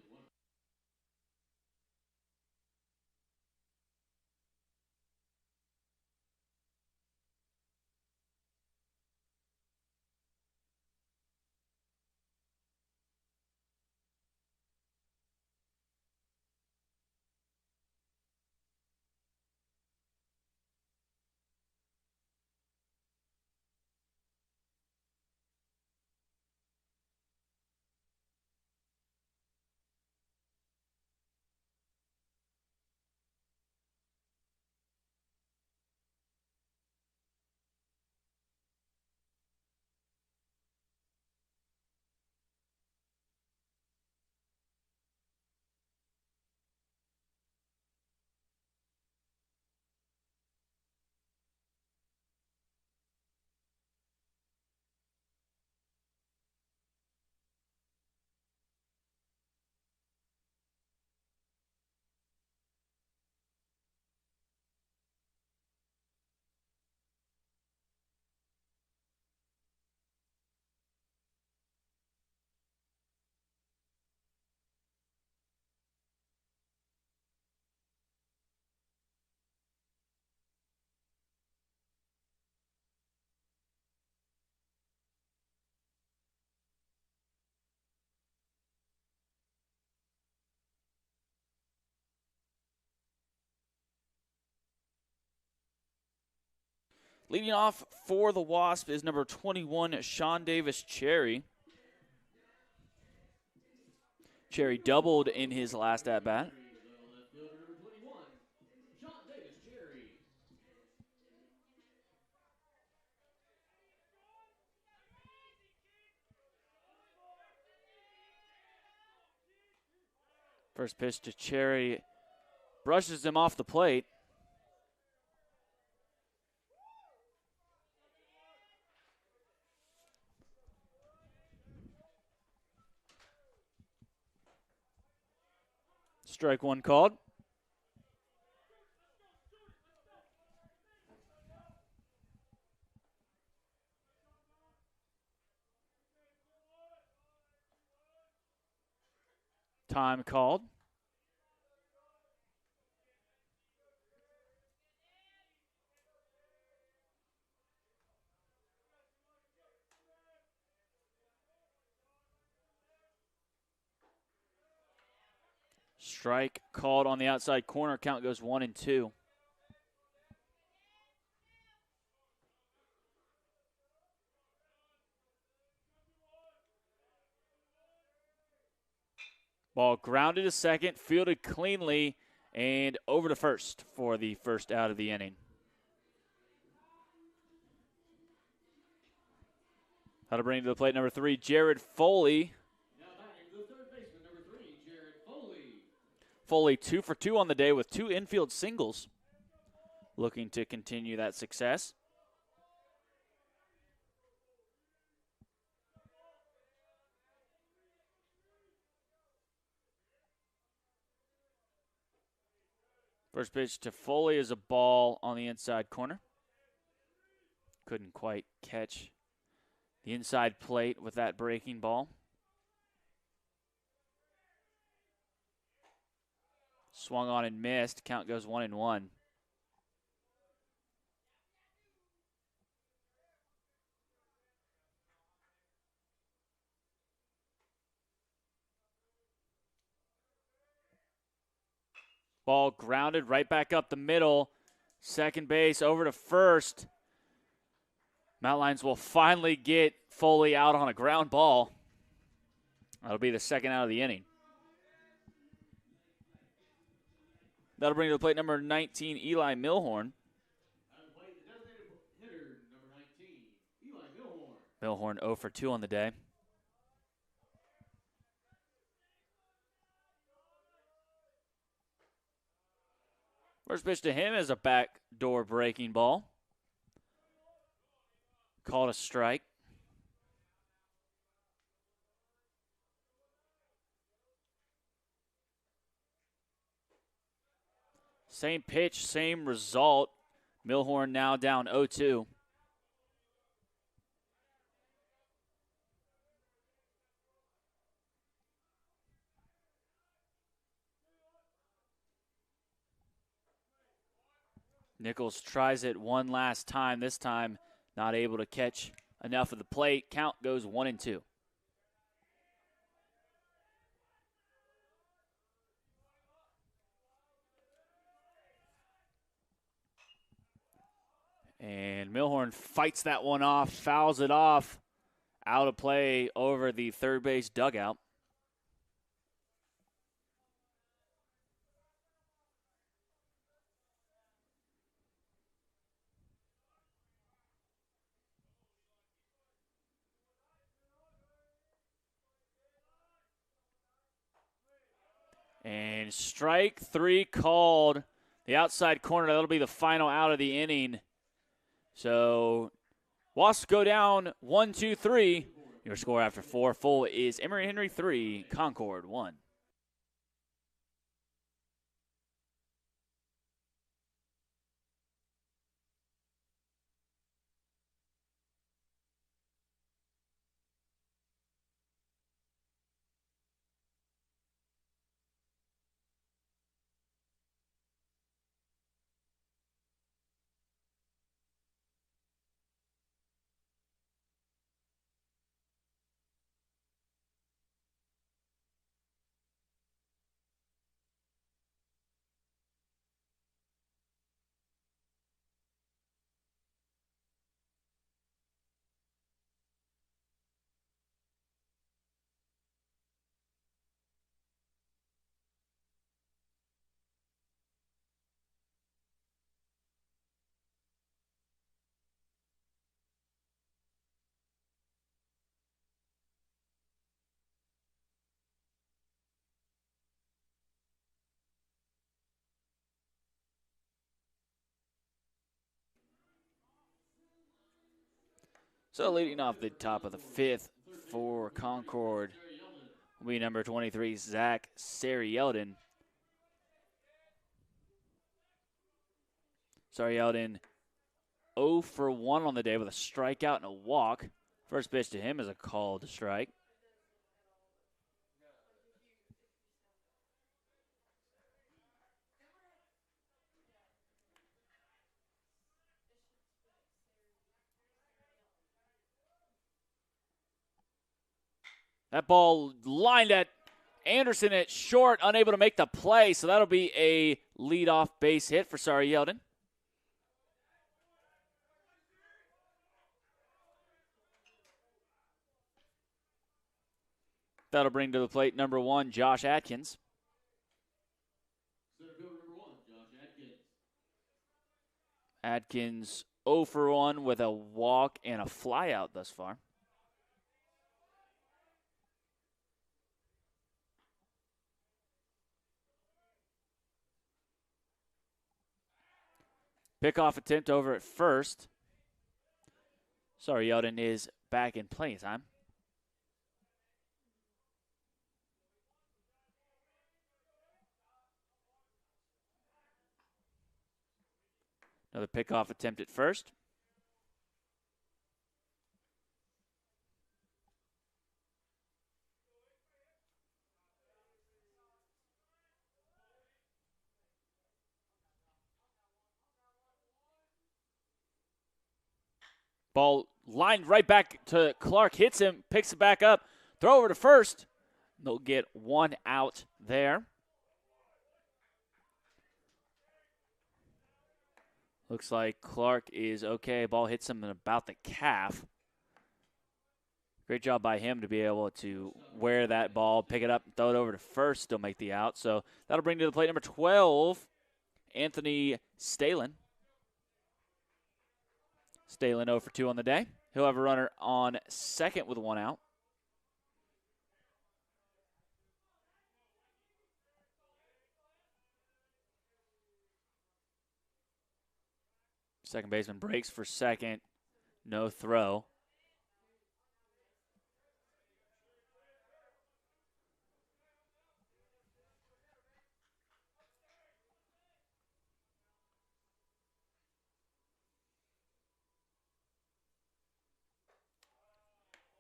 Leading off for the Wasp is number 21, Sean Davis Cherry. Cherry doubled in his last at-bat. First pitch to Cherry, brushes him off the plate. Strike one called. Time called. Strike called on the outside corner. Count goes 1-2. Ball grounded to second, fielded cleanly, and over to first for the first out of the inning. How to bring to the plate number 3, Jared Foley. Now batting the third baseman, number 3, Jared Foley. Foley 2 for 2 on the day with 2 infield singles. Looking to continue that success. First pitch to Foley is a ball on the inside corner. Couldn't quite catch the inside plate with that breaking ball. Swung on and missed. Count goes 1-1. Ball grounded right back up the middle. Second base over to first. Mountain Lions will finally get Foley out on a ground ball. That'll be the second out of the inning. That'll bring to the plate number 19, Eli Milhorn. Milhorn 0 for 2 on the day. First pitch to him is a backdoor breaking ball. Called a strike. Same pitch, same result. Milhorn now down 0-2. Nichols tries it one last time. This time not able to catch enough of the plate. Count goes 1-2. And Milhorn fights that one off, fouls it off, out of play over the third base dugout. And strike 3 called. The outside corner, that'll be the final out of the inning. So Wasps go down 1-2-3. Your score after 4 full is Emory Henry 3, Concord 1. So leading off the top of the 5th for Concord will be number 23, Zach Sarieldon. Sarieldon 0 for 1 on the day with a strikeout and a walk. First pitch to him is a called strike. That ball lined at Anderson at short, unable to make the play, so that'll be a leadoff base hit for Sarieldon. That'll bring to the plate number 1, Josh Atkins. Center fielder number 1, Josh Atkins. Atkins 0 for 1 with a walk and a flyout thus far. Pickoff attempt over at first. Sarieldon is back in playing time. Another pickoff attempt at first. Ball lined right back to Clark, hits him, picks it back up, throw over to first. They'll get 1 out there. Looks like Clark is okay. Ball hits him in about the calf. Great job by him to be able to wear that ball, pick it up, throw it over to first, still make the out. So that'll bring to the plate number 12, Anthony Stalin. Stalin 0 for 2 on the day. He'll have a runner on second with 1 out. Second baseman breaks for second. No throw.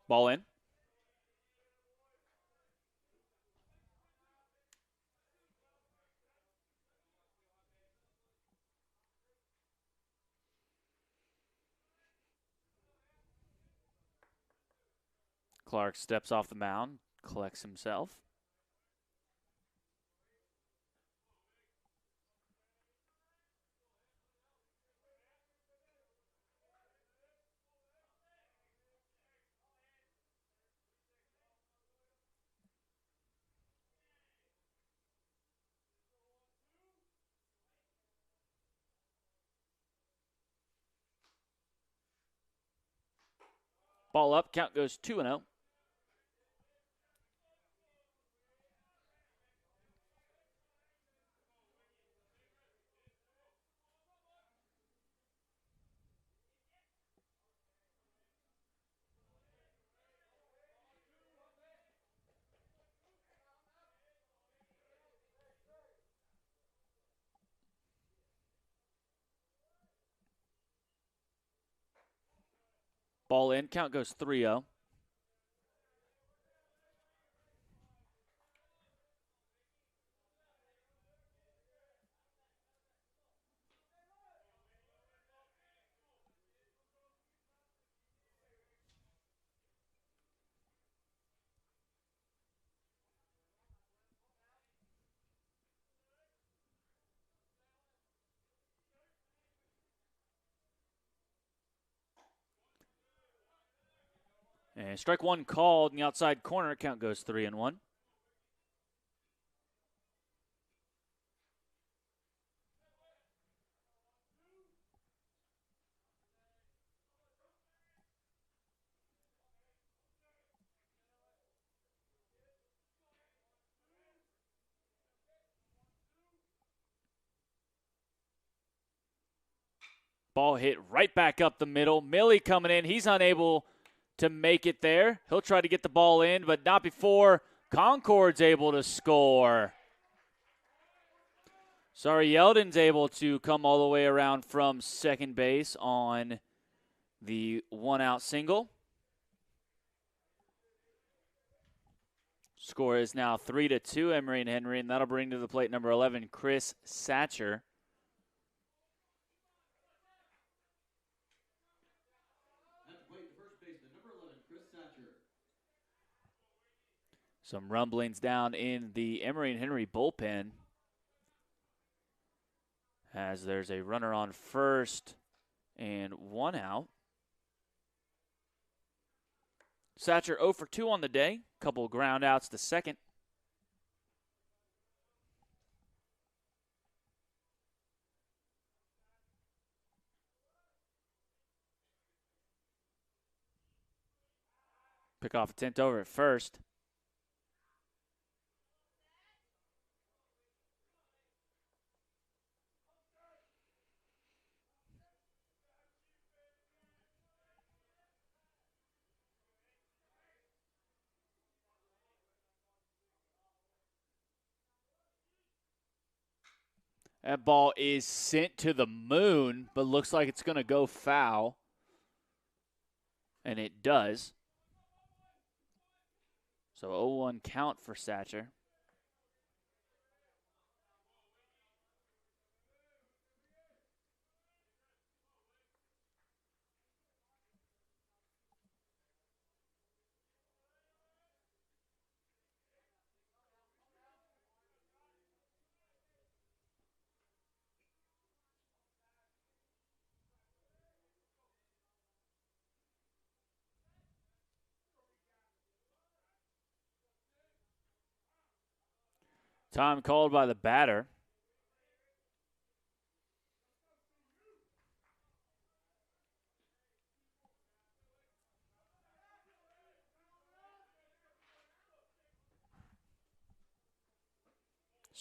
Ball in. Clark steps off the mound, collects himself. Ball up, count goes 2-0. Ball in, count goes 3-0. And strike one called in the outside corner. Count goes 3-1. Ball hit right back up the middle. Milly coming in. He's unable to make it there. He'll try to get the ball in, but not before Concord's able to score. Sorry, Yeldon's able to come all the way around from second base on the 1-out single. Score is now 3-2, Emory and Henry, and that'll bring to the plate number 11, Chris Satcher. At the plate, the first baseman, number 11, Chris Satcher. Some rumblings down in the Emory and Henry bullpen as there's a runner on first and 1 out. Satcher 0 for 2 on the day. Couple ground outs to second. Pick off a 10th over at first. That ball is sent to the moon, but looks like it's going to go foul. And it does. So 0-1 count for Satcher. Time called by the batter.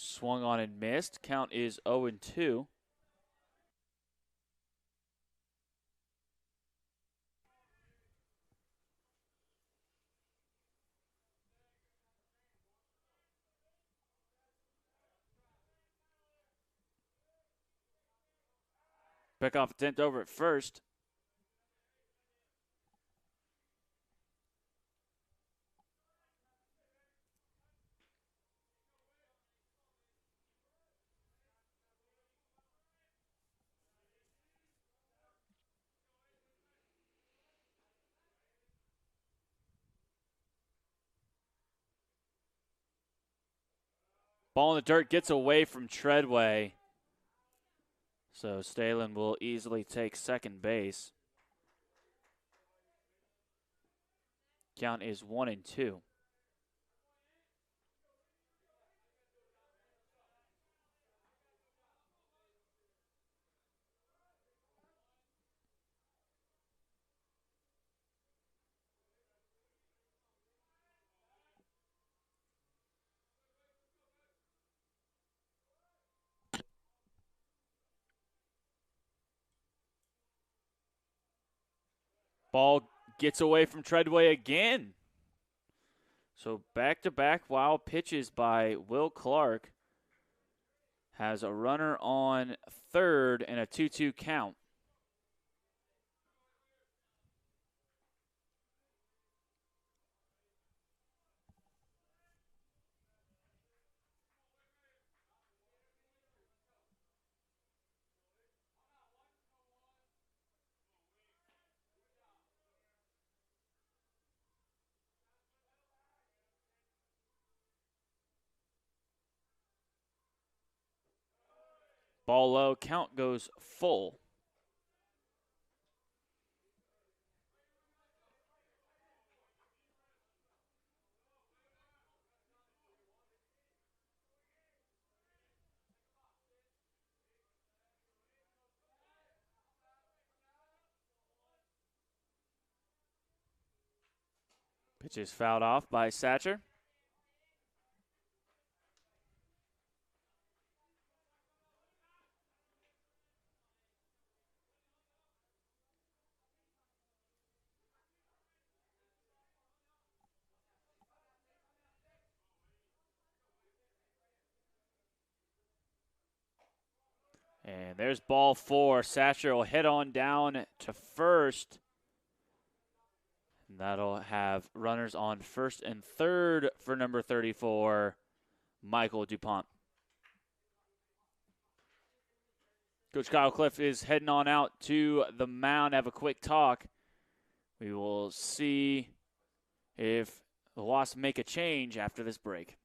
Swung on and missed. Count is 0-2. Pickoff attempt over at first. Ball in the dirt, gets away from Treadway. So Stalin will easily take second base. Count is 1-2. Ball gets away from Treadway again. So back-to-back wild pitches by Will Clark. Has a runner on third and a 2-2 count. Ball low, count goes full. Pitch is fouled off by Satcher. And there's ball four. Satcher will head on down to first. And that'll have runners on first and third for number 34, Michael DuPont. Coach Kyle Cliff is heading on out to the mound, have a quick talk. We will see if the Wasps make a change after this break.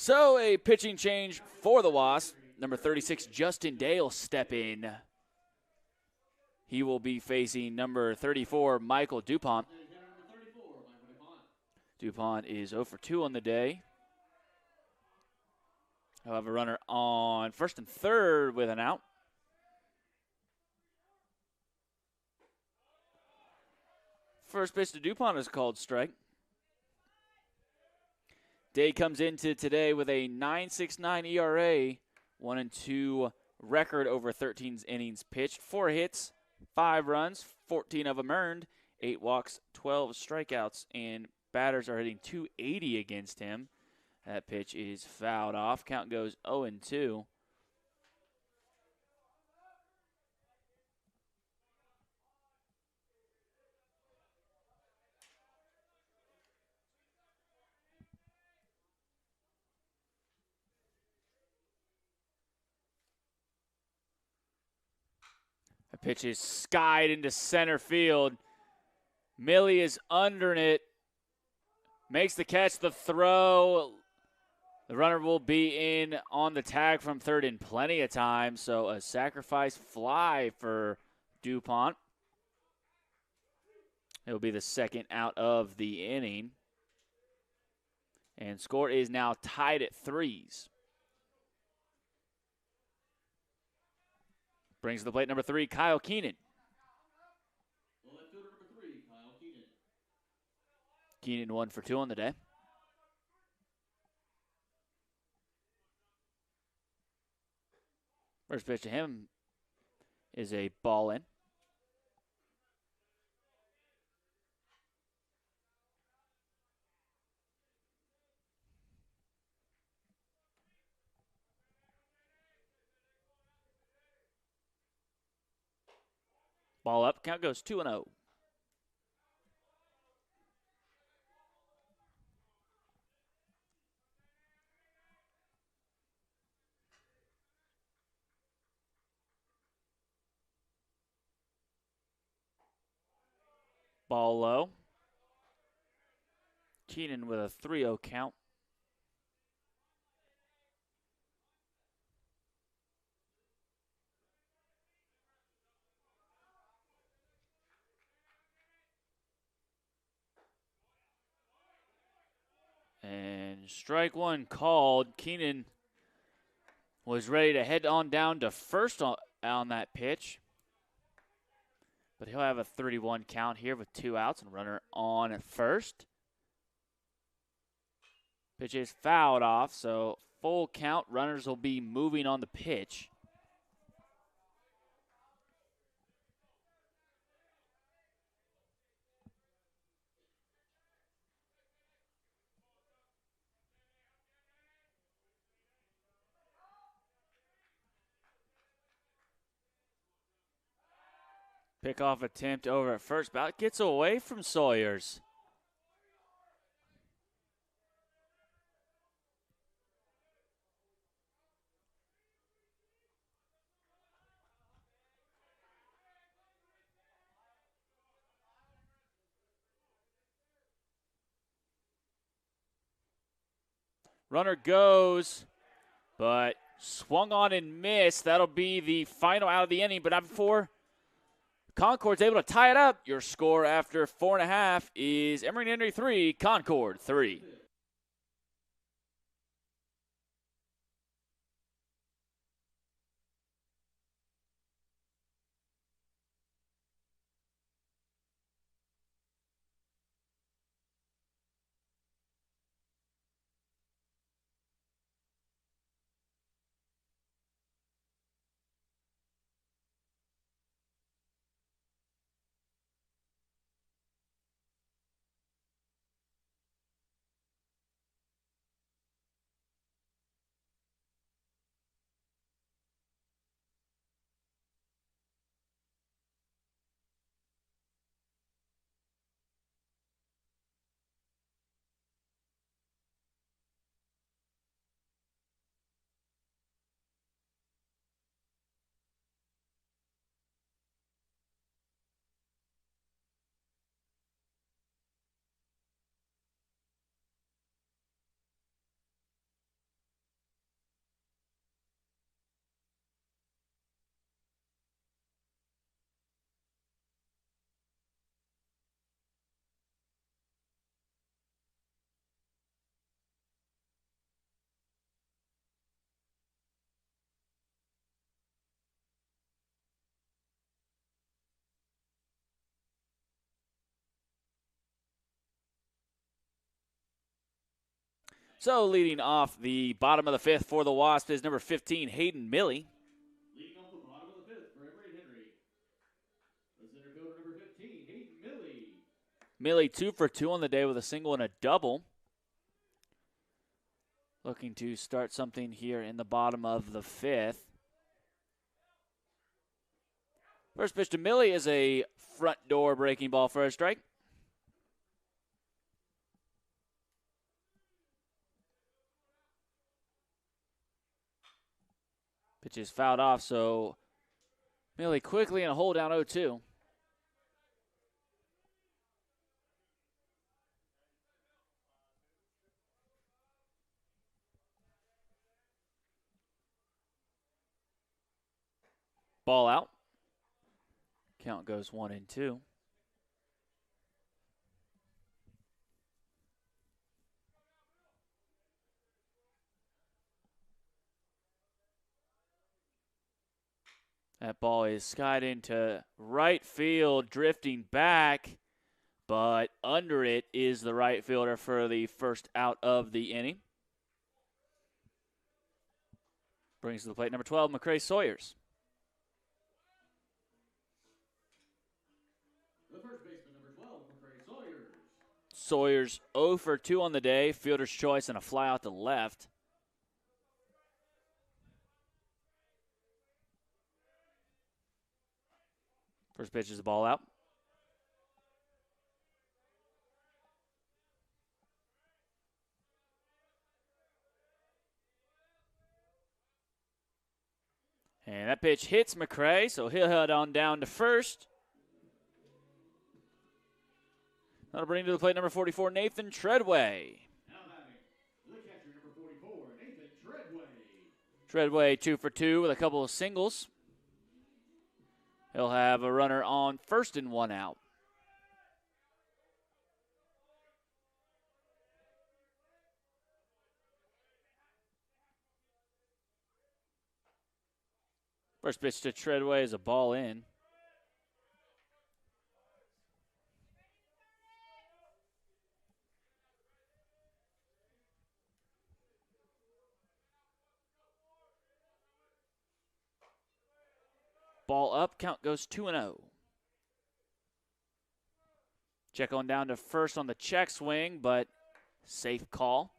So a pitching change for the Wasps. Number 36, Justin Dale, step in. He will be facing number 34, Michael DuPont. DuPont is 0 for 2 on the day. He'll have a runner on first and third with an out. First pitch to DuPont is called strike. Day comes into today with a 9.69 ERA, 1-2 record over 13 innings pitched, 4 hits, 5 runs, 14 of them earned, 8 walks, 12 strikeouts, and batters are hitting .280 against him. That pitch is fouled off. Count goes 0-2. The pitch is skied into center field. Milly is under it. Makes the catch, the throw. The runner will be in on the tag from third in plenty of time, so a sacrifice fly for DuPont. It will be the second out of the inning. And score is now tied at 3s. Brings to the plate number 3, Kyle Keenan. Left fielder number 3, Kyle Keenan. Keenan 1 for 2 on the day. First pitch to him is a ball in. Ball up, count goes 2-0. Ball low. Keenan with a 3-0 count. And strike one called. Keenan was ready to head on down to first on that pitch. But he'll have a 31 count here with 2 outs and runner on at first. Pitch is fouled off, so full count. Runners will be moving on the pitch. Pickoff attempt over at first. About gets away from Sawyers. Runner goes, but swung on and missed. That'll be the final out of the inning, but not before Concord's able to tie it up. Your score after 4.5 is Emory Henry 3, Concord 3. So leading off the bottom of the fifth for the Wasps is number 15, Hayden Milly. Leading off the bottom of the fifth for Emory Henry. The center fielder, number 15, Hayden Milly. Milly 2 for 2 on the day with a single and a double. Looking to start something here in the bottom of the fifth. First pitch to Milly is a front door breaking ball for a strike. Pitch is fouled off, so Milly quickly in a hole down 0-2. Ball out. Count goes 1-2. That ball is skied into right field, drifting back, but under it is the right fielder for the first out of the inning. Brings to the plate number 12, McCray Sawyers. The first baseman, number 12, McCray Sawyers. Sawyers 0 for 2 on the day, fielder's choice and a fly out to left. First pitch is the ball out. And that pitch hits McCray, so he'll head on down to first. That'll bring to the plate number 44, Nathan Treadway. Now batting, the catcher, number 44, Nathan Treadway. Treadway 2 for 2 with a couple of singles. He'll have a runner on first and 1 out. First pitch to Treadway is a ball in. Ball up, count goes 2-0. Check on down to first on the check swing, but safe call.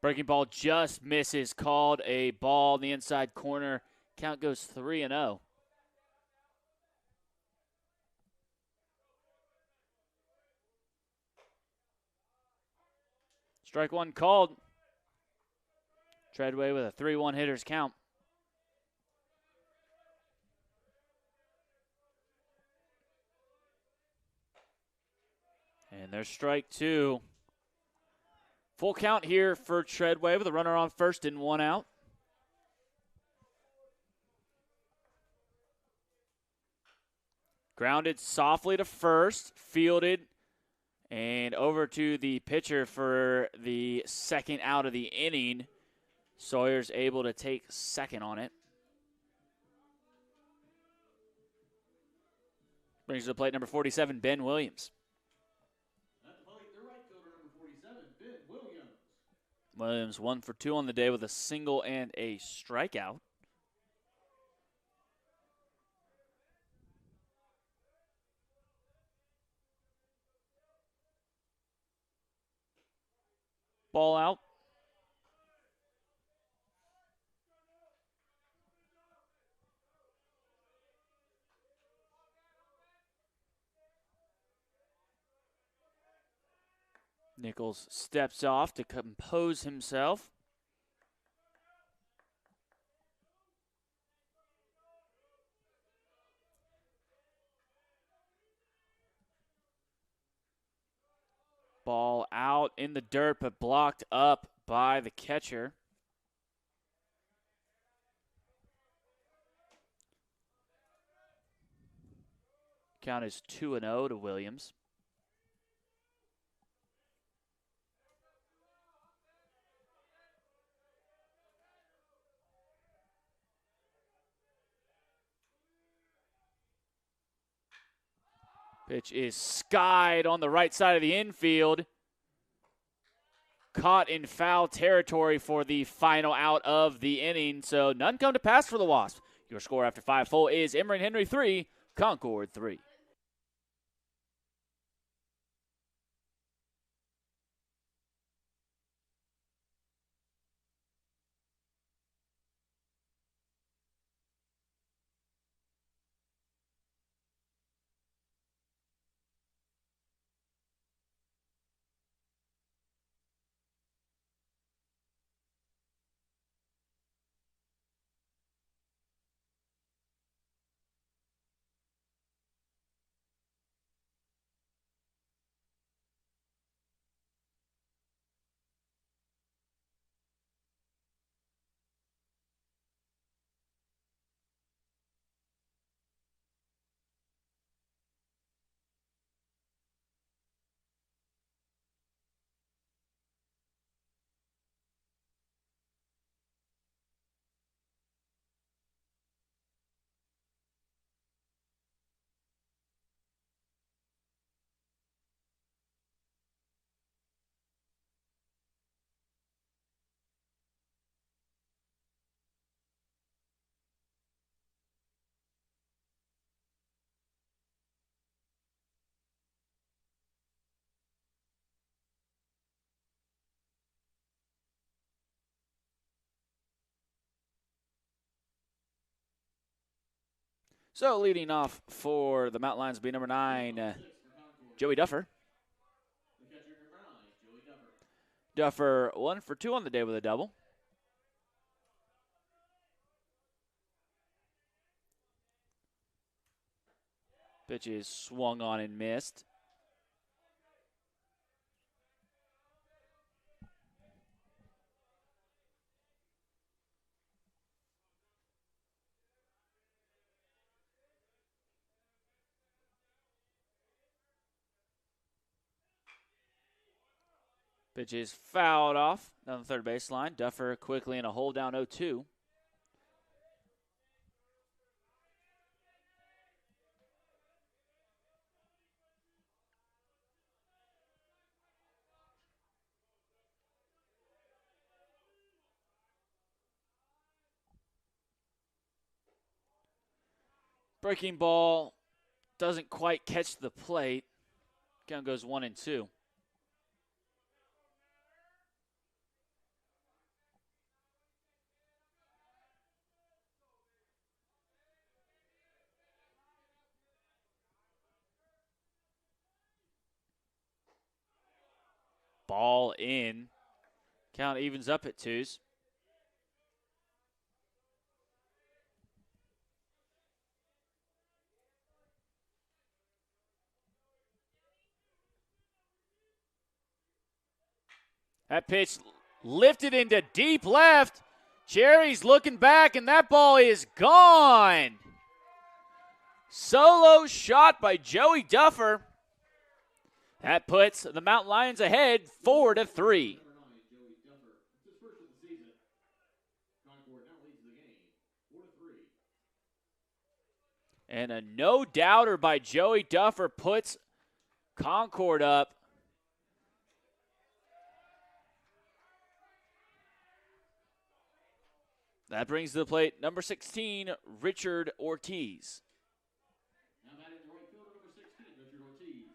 Breaking ball just misses, called a ball in the inside corner. Count goes 3-0. Strike one called. Treadway with a 3-1 hitter's count. And there's strike two. Full count here for Treadway with a runner on first and 1 out. Grounded softly to first, fielded, and over to the pitcher for the second out of the inning. Sawyer's able to take second on it. Brings to the plate number 47, Ben Williams. At the plate, the right fielder, number 47, Ben Williams. Williams 1 for 2 on the day with a single and a strikeout. Ball out. Nichols steps off to compose himself. Ball out in the dirt, but blocked up by the catcher. Count is 2-0 to Williams. Pitch is skied on the right side of the infield. Caught in foul territory for the final out of the inning, so none come to pass for the Wasps. Your score after 5 full is Emory and Henry 3, Concord 3. So leading off for the Mountain Lions will be number 9, Joey Duffer. The catcher, number 9, Joey Duffer. Duffer 1 for 2 on the day with a double. Pitch is swung on and missed. Pitch is fouled off down the third baseline. Duffer quickly in a hold down 0-2. Breaking ball doesn't quite catch the plate. Count goes 1-2. Ball in. Count evens up at 2s. That pitch lifted into deep left. Cherry's looking back, and that ball is gone. Solo shot by Joey Duffer. That puts the Mountain Lions ahead 4-3. Number 9, Joey Duffer. It's his first of the season. Concord now leads the game, 4-3. And a no-doubter by Joey Duffer puts Concord up. That brings to the plate number 16, Richard Ortiz. Now batting the right fielder, number 16, Richard Ortiz.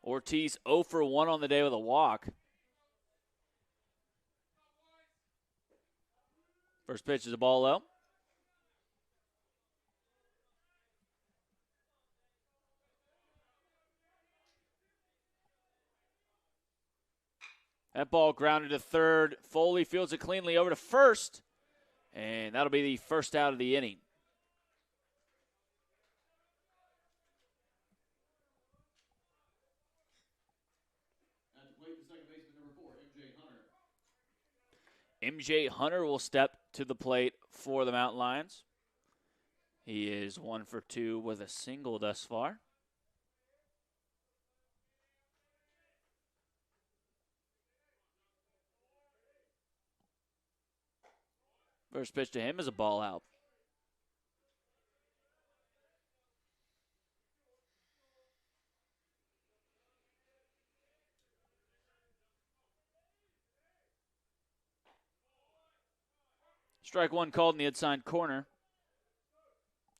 Ortiz 0 for 1 on the day with a walk. First pitch is a ball low. That ball grounded to third. Foley fields it cleanly over to first. And that'll be the first out of the inning. At the plate, the second baseman, number 4, MJ Hunter. MJ Hunter will step to the plate for the Mountain Lions. He is 1 for 2 with a single thus far. First pitch to him is a ball out. Strike one called in the inside corner.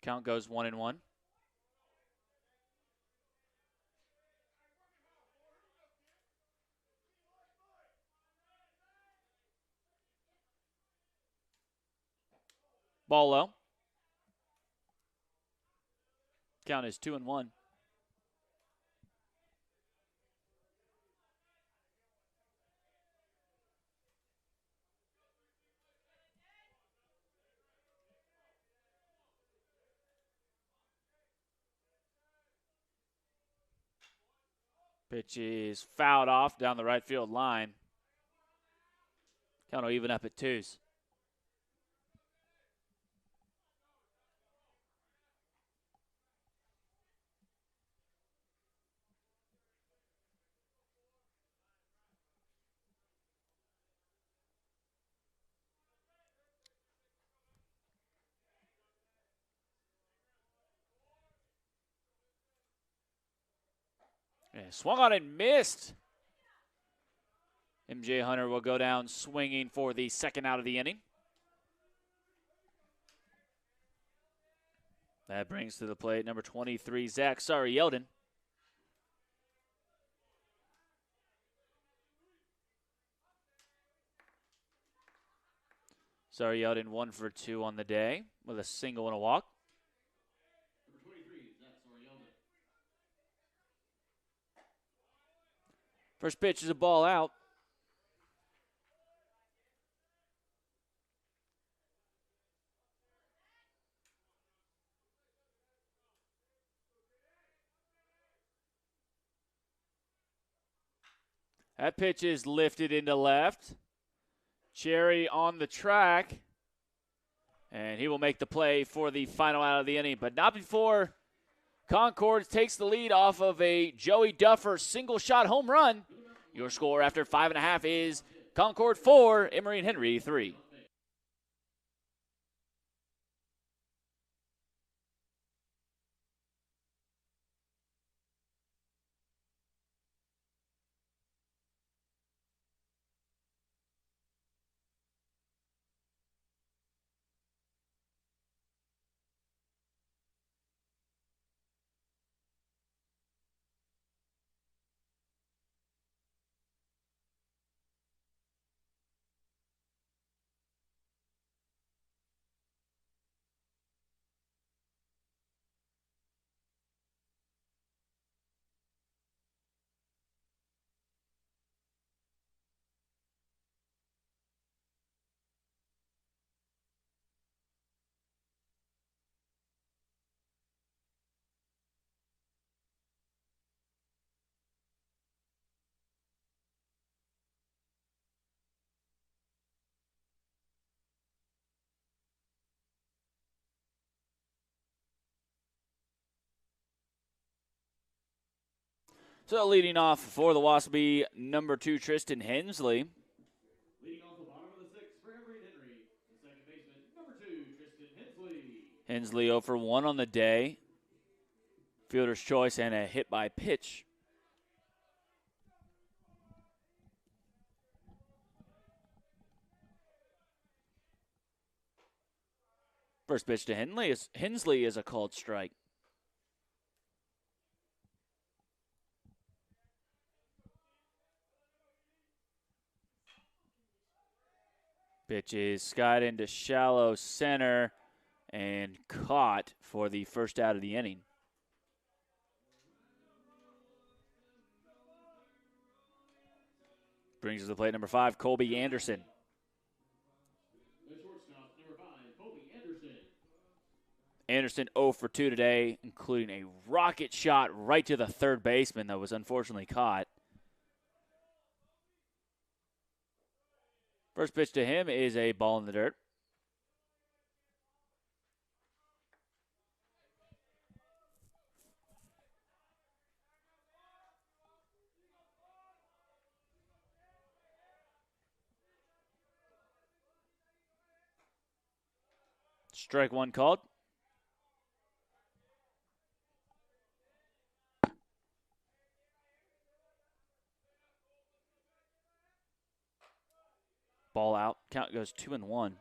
Count goes 1-1. Ball low. Count is 2-1. Pitch is fouled off down the right field line. Count will even up at 2s. Yeah, swung on and missed. MJ Hunter will go down swinging for the second out of the inning. That brings to the plate number 23, Zach Yeldon. Yeldon 1 for 2 on the day with a single and a walk. Number 23, Zach Yeldon. First pitch is a ball out. That pitch is lifted into left. Cherry on the track. And he will make the play for the final out of the inning, but not before Concord takes the lead off of a Joey Duffer single-shot home run. Your score after 5.5 is Concord 4, Emory and Henry 3. So leading off for the Wasabi, number 2, Tristan Hensley. Leading off the bottom of the 6th for Emory and Henry, the second baseman, number 2, Tristan Hensley. Hensley 0 for 1 on the day. Fielder's choice and a hit by pitch. First pitch to Hensley is a called strike. Pitch is skied into shallow center and caught for the first out of the inning. Brings to the plate number 5, Colby Anderson. The shortstop, number 5, Colby Anderson. Anderson 0 for 2 today, including a rocket shot right to the third baseman that was unfortunately caught. First pitch to him is a ball in the dirt. Strike one called. Ball out. Count goes 2-1.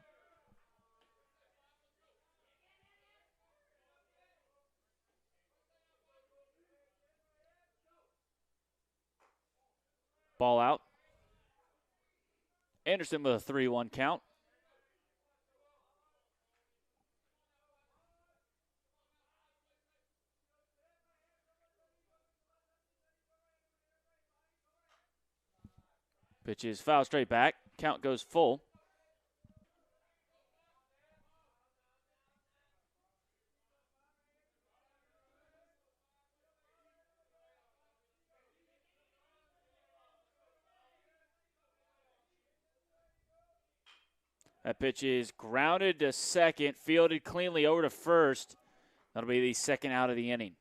Ball out. Anderson with a 3-1 count. Pitch is foul straight back. Count goes full. That pitch is grounded to second, fielded cleanly over to first. That'll be the second out of the inning.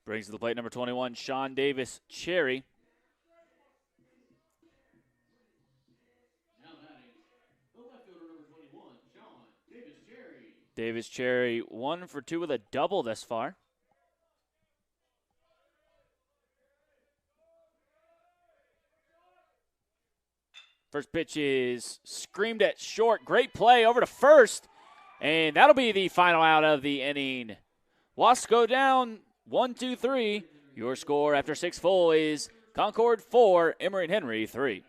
Brings to the plate number 21, Sean Davis Cherry. Now batting, the left fielder number 21, Sean Davis Cherry. Davis Cherry 1 for 2 with a double thus far. First pitch is screamed at short. Great play over to first. And that'll be the final out of the inning. Wasps go down 1-2-3. Your score after 6 full is Concord 4, Emory and Henry 3.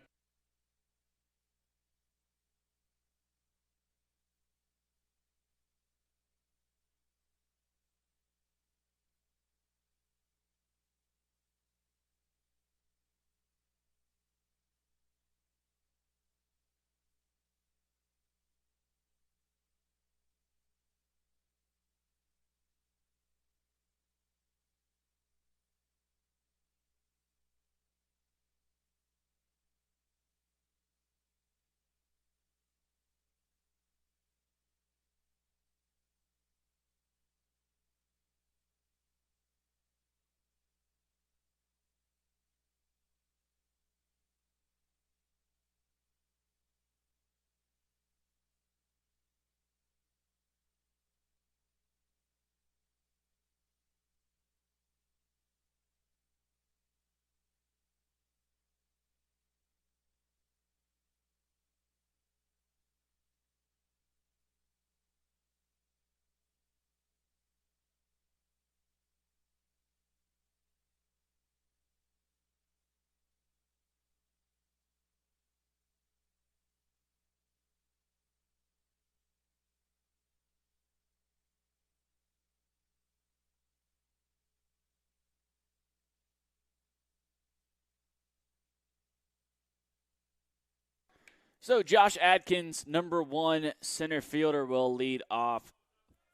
So Josh Adkins, number 1 center fielder, will lead off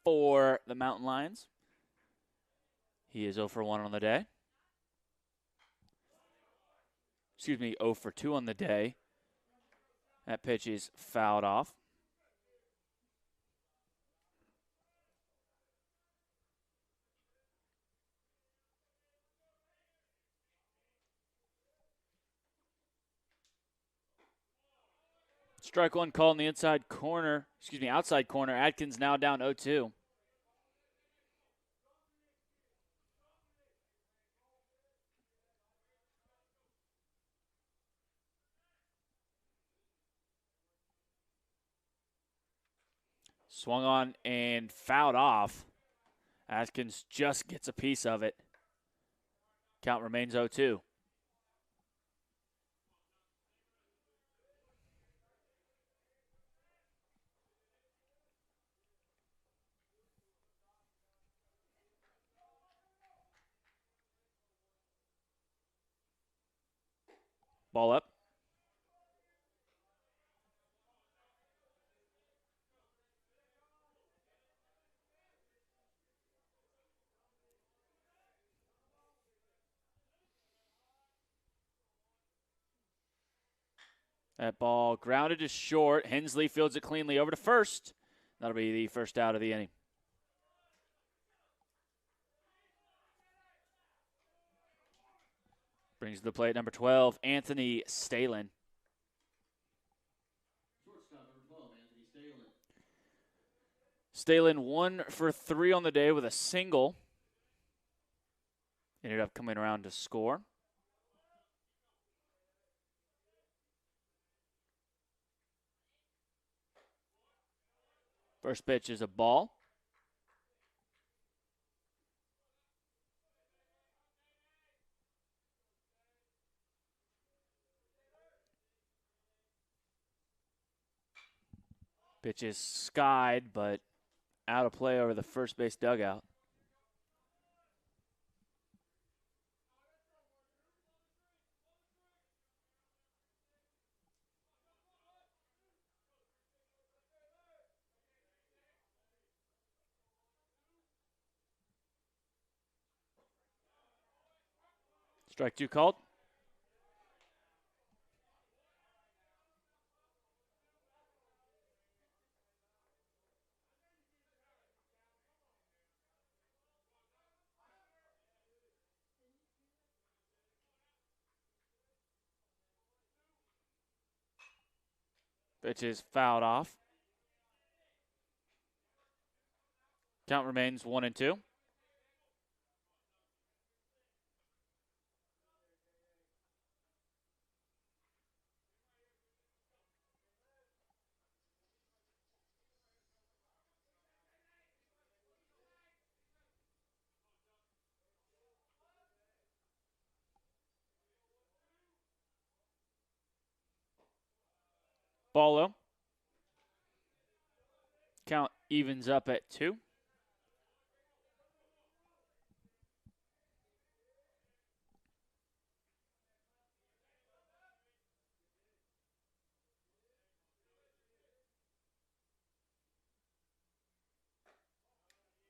for the Mountain Lions. He is 0 for 1 on the day. Excuse me, 0 for 2 on the day. That pitch is fouled off. Strike 1 called in the outside corner. Adkins now down 0-2. Swung on and fouled off. Adkins just gets a piece of it. Count remains 0-2. Ball up. That ball grounded to short. Hensley fields it cleanly over to first. That'll be the first out of the inning. Brings to the plate number 12, Anthony Stalin. Shortstop number 12, Anthony Stalin. Stalin 1 for 3 on the day with a single. Ended up coming around to score. First pitch is a ball. Pitch is skied, but out of play over the first base dugout. Strike 2 called. Pitch is fouled off. Count remains 1-2. Ball low. Count evens up at 2.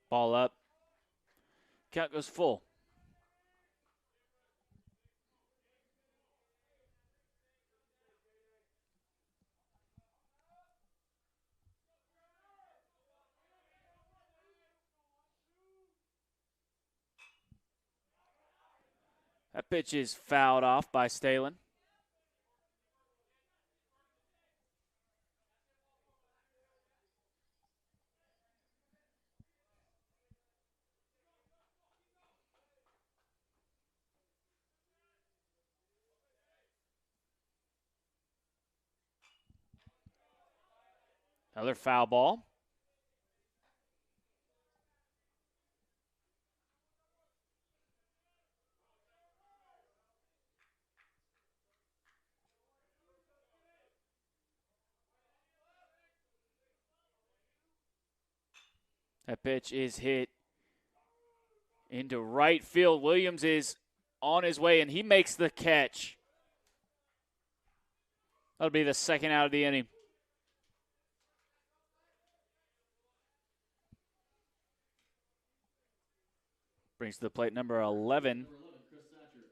Ball up. Count goes full. That pitch is fouled off by Stalin. Another foul ball. That pitch is hit into right field. Williams is on his way, and he makes the catch. That'll be the second out of the inning. Brings to the plate number 11,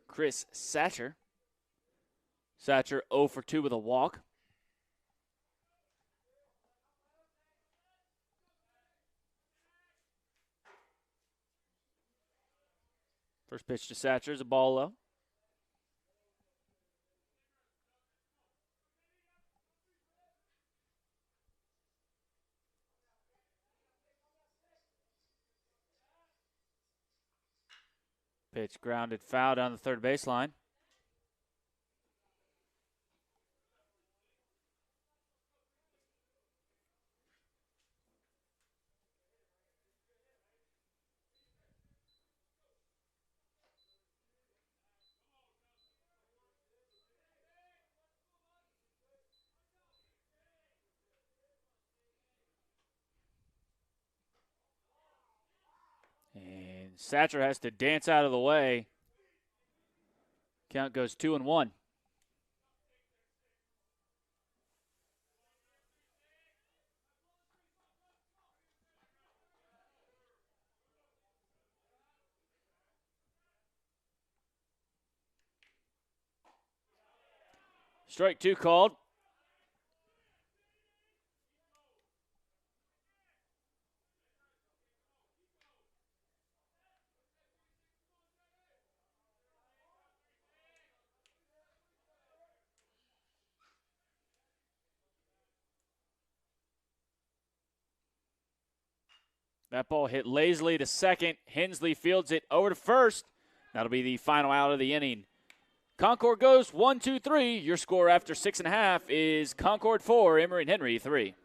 Chris Satcher. Satcher 0 for 2 with a walk. First pitch to Satcher is a ball low. Pitch grounded foul down the third baseline. And Satcher has to dance out of the way. Count goes 2-1. Strike 2 called. That ball hit lazily to second. Hensley fields it over to first. That'll be the final out of the inning. Concord goes 1-2-3. Your score after 6.5 is Concord 4, Emory and Henry 3.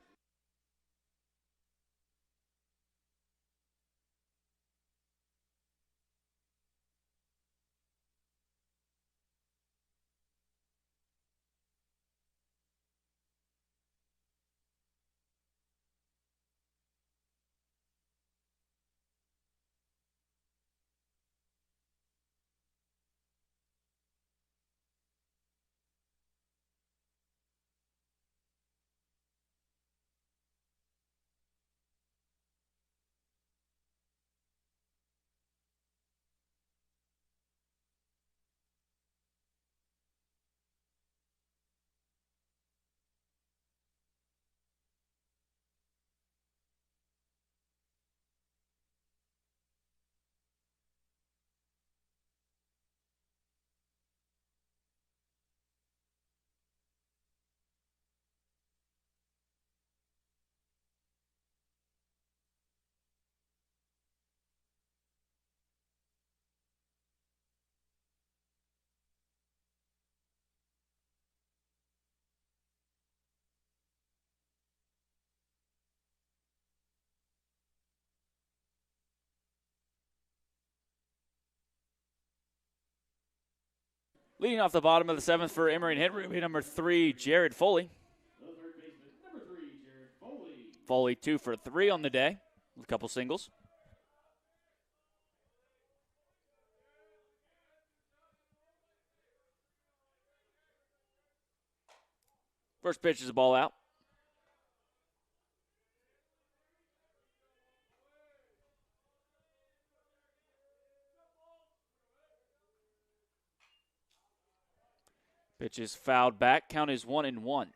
Leading off the bottom of the 7th for Emory and Henry will be number 3, Jared Foley. The third baseman, number 3, Jared Foley. Foley 2 for 3 on the day with a couple singles. First pitch is a ball out. Pitch is fouled back. Count is 1-1.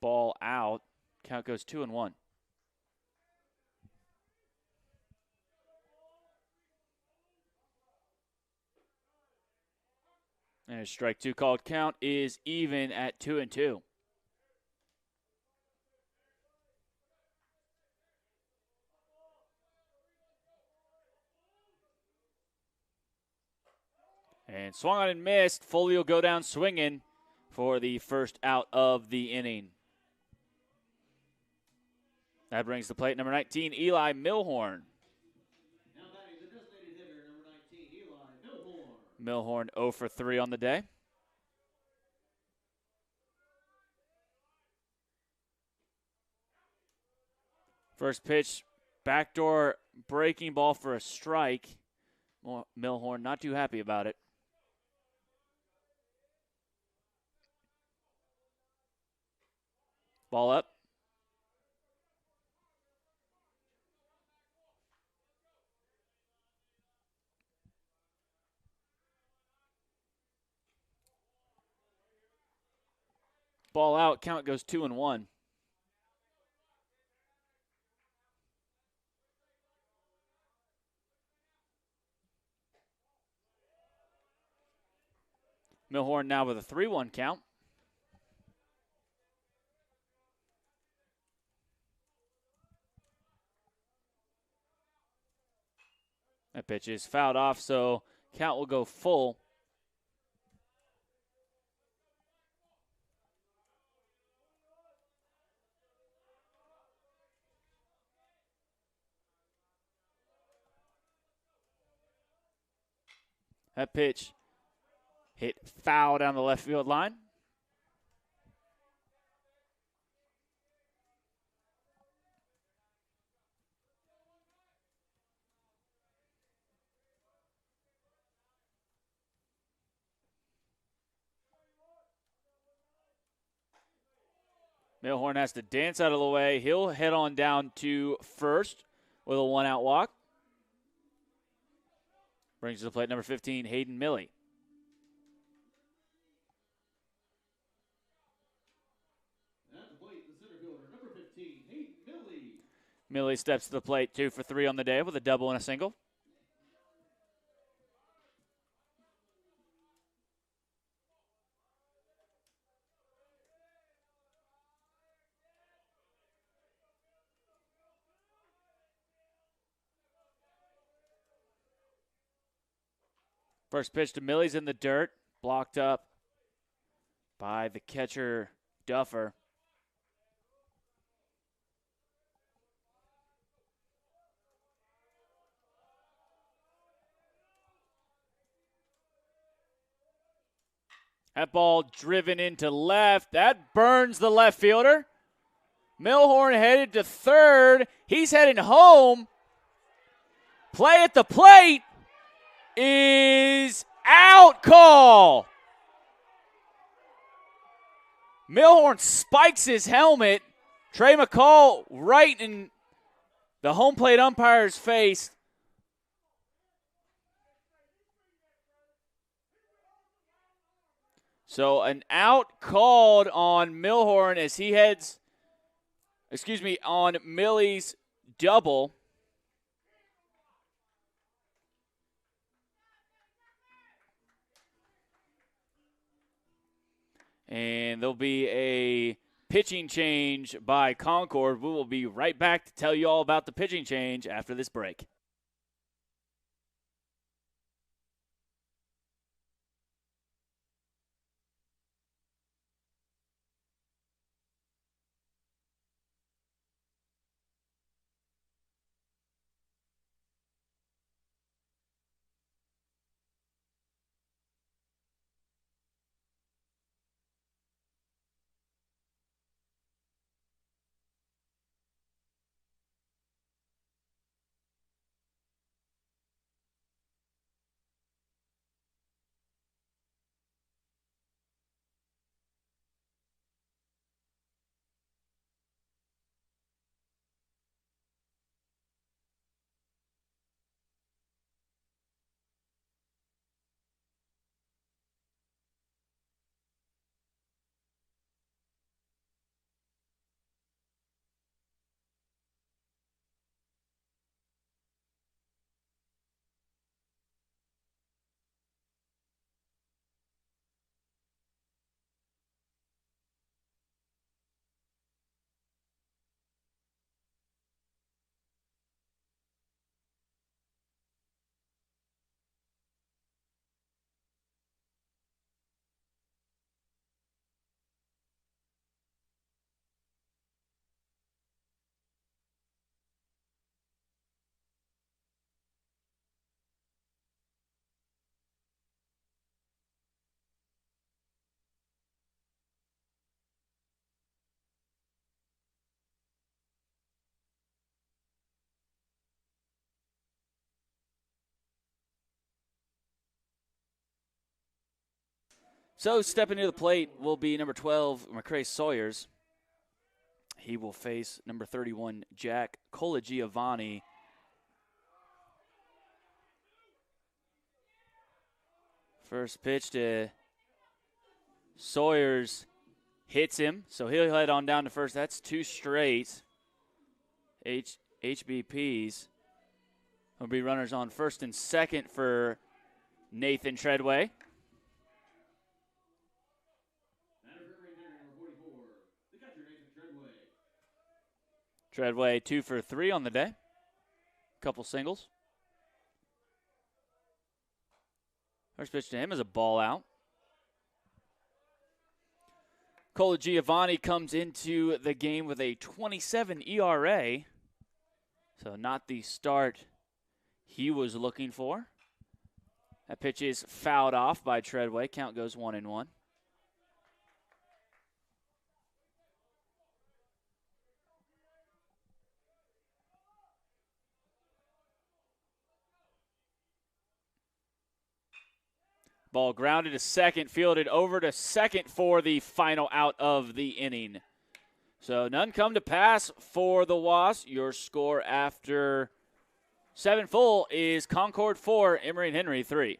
Ball out. Count goes 2-1. And a strike 2 called. Count is even at 2-2. And swung on and missed. Foley will go down swinging for the first out of the inning. That brings the plate number 19, Eli Milhorn. Now batting the designated hitter, number 19, Eli Milhorn. Milhorn 0 for 3 on the day. First pitch, backdoor breaking ball for a strike. Milhorn not too happy about it. Ball up. Ball out. Count goes 2-1. Milhorn now with a 3-1 count. That pitch is fouled off, so count will go full. That pitch hit foul down the left field line. Milhorn has to dance out of the way. He'll head on down to first with a 1-out walk. Brings to the plate number 15, Hayden Milly. At the plate, the center fielder, number 15, Hayden Milly. Milly steps to the plate 2 for 3 on the day with a double and a single. First pitch to Milly's in the dirt, blocked up by the catcher, Duffer. That ball driven into left. That burns the left fielder. Milhorn headed to third. He's heading home. Play at the plate is out call. Milhorn spikes his helmet. Trey McCall right in the home plate umpire's face. So an out called on Milhorn as he heads, on Milly's double. And there'll be a pitching change by Concord. We will be right back to tell you all about the pitching change after this break. So stepping to the plate will be number 12, McCrae Sawyers. He will face number 31, Jack Colagiovanni. First pitch to Sawyers hits him, so he'll head on down to first. That's 2 straight. HBPs will be runners on first and second for Nathan Treadway. Treadway 2 for 3 on the day. Couple singles. First pitch to him is a ball out. Colagiovanni comes into the game with a 27 ERA. So not the start he was looking for. That pitch is fouled off by Treadway. Count goes 1-1. Ball grounded to second, fielded over to second for the final out of the inning. So none come to pass for the Wasps. Your score after 7 full is Concord 4, Emory and Henry 3.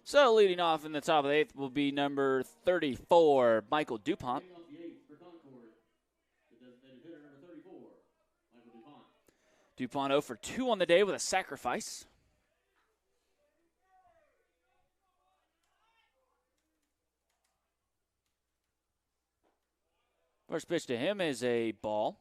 So leading off in the top of the 8th will be number 34, Michael DuPont. DuPont 0 for 2 on the day with a sacrifice. First pitch to him is a ball.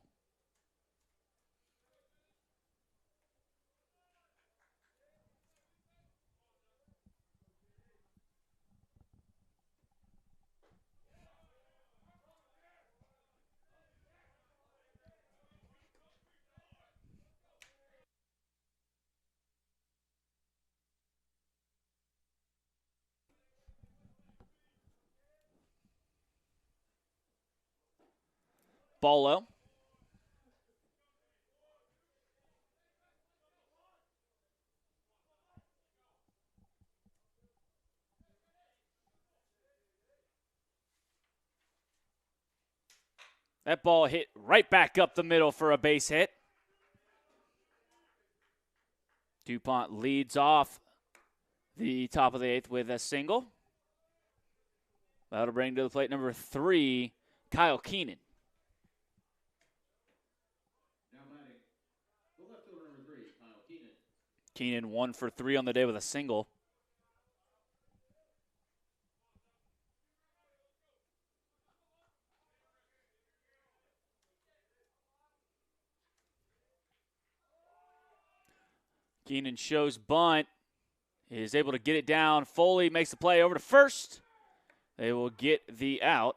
Ball low. That ball hit right back up the middle for a base hit. DuPont leads off the top of the 8th with a single. That'll bring to the plate number 3, Kyle Keenan. Keenan 1 for 3 on the day with a single. Keenan shows bunt. is able to get it down. Foley makes the play over to first. They will get the out.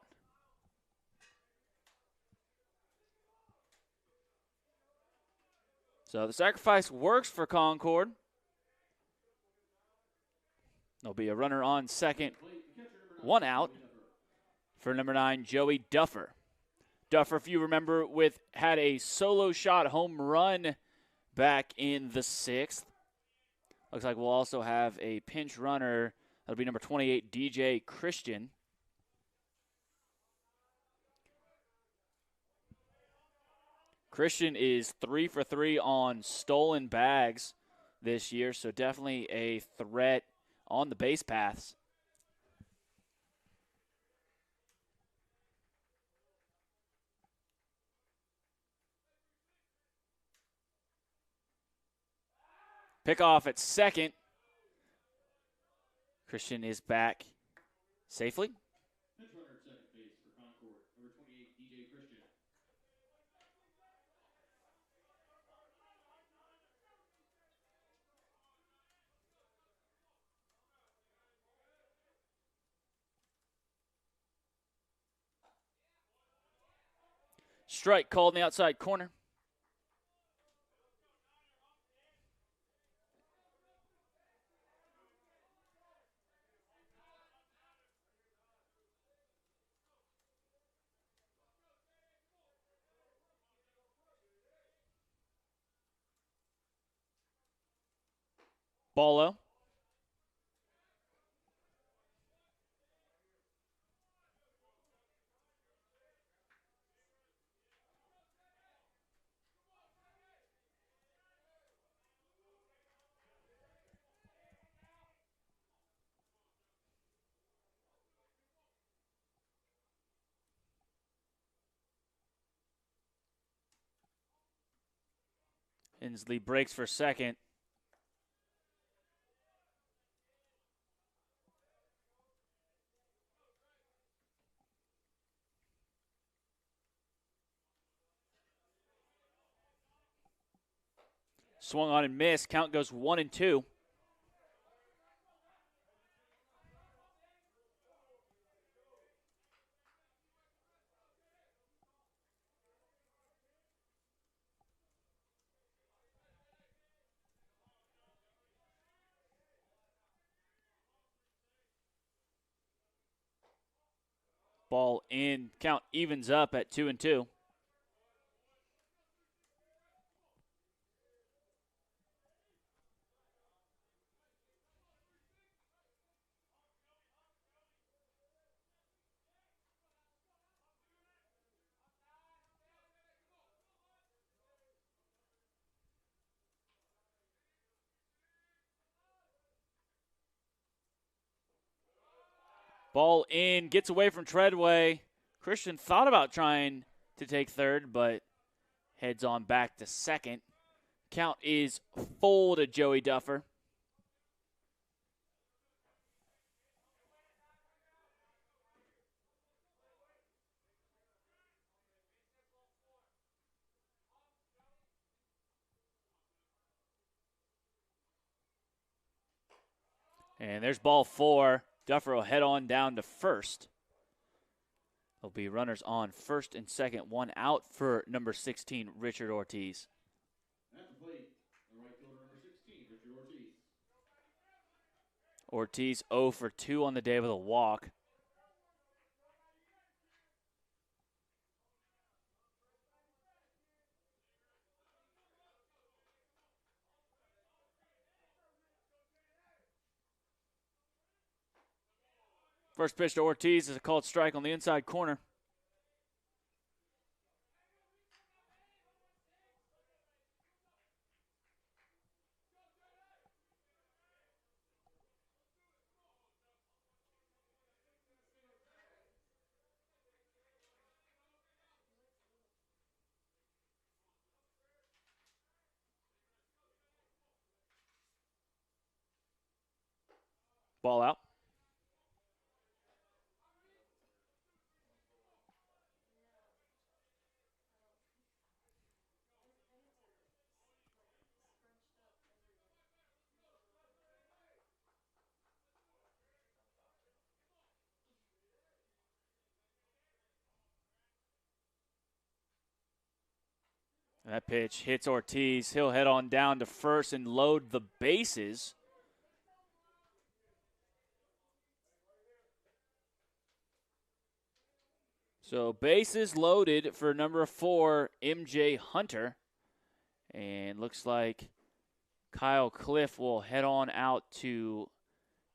So the sacrifice works for Concord. There'll be a runner on second. 1 out for number 9, Joey Duffer. Duffer, if you remember, had a solo shot home run back in the 6th. Looks like we'll also have a pinch runner. That'll be number 28, DJ Christian. Christian is 3 for 3 on stolen bags this year, so definitely a threat on the base paths. Pickoff at second. Christian is back safely. Pinch runner at second base for Concord, number 28, DJ Christian. Strike called in the outside corner. Ball low. Inslee breaks for second. Swung on and missed. Count goes 1-2. Ball in. Count evens up at 2-2. Ball in, gets away from Treadway. Christian thought about trying to take third, but heads on back to second. Count is full to Joey Duffer. And there's ball 4. Duffer will head on down to first. There'll be runners on first and second. 1 out for number 16, Richard Ortiz. At the plate, the right fielder, number 16, Richard Ortiz. Ortiz 0 for 2 on the day with a walk. First pitch to Ortiz is a called strike on the inside corner. Ball out. That pitch hits Ortiz. He'll head on down to first and load the bases. So bases loaded for number 4, MJ Hunter. And looks like Kyle Cliff will head on out to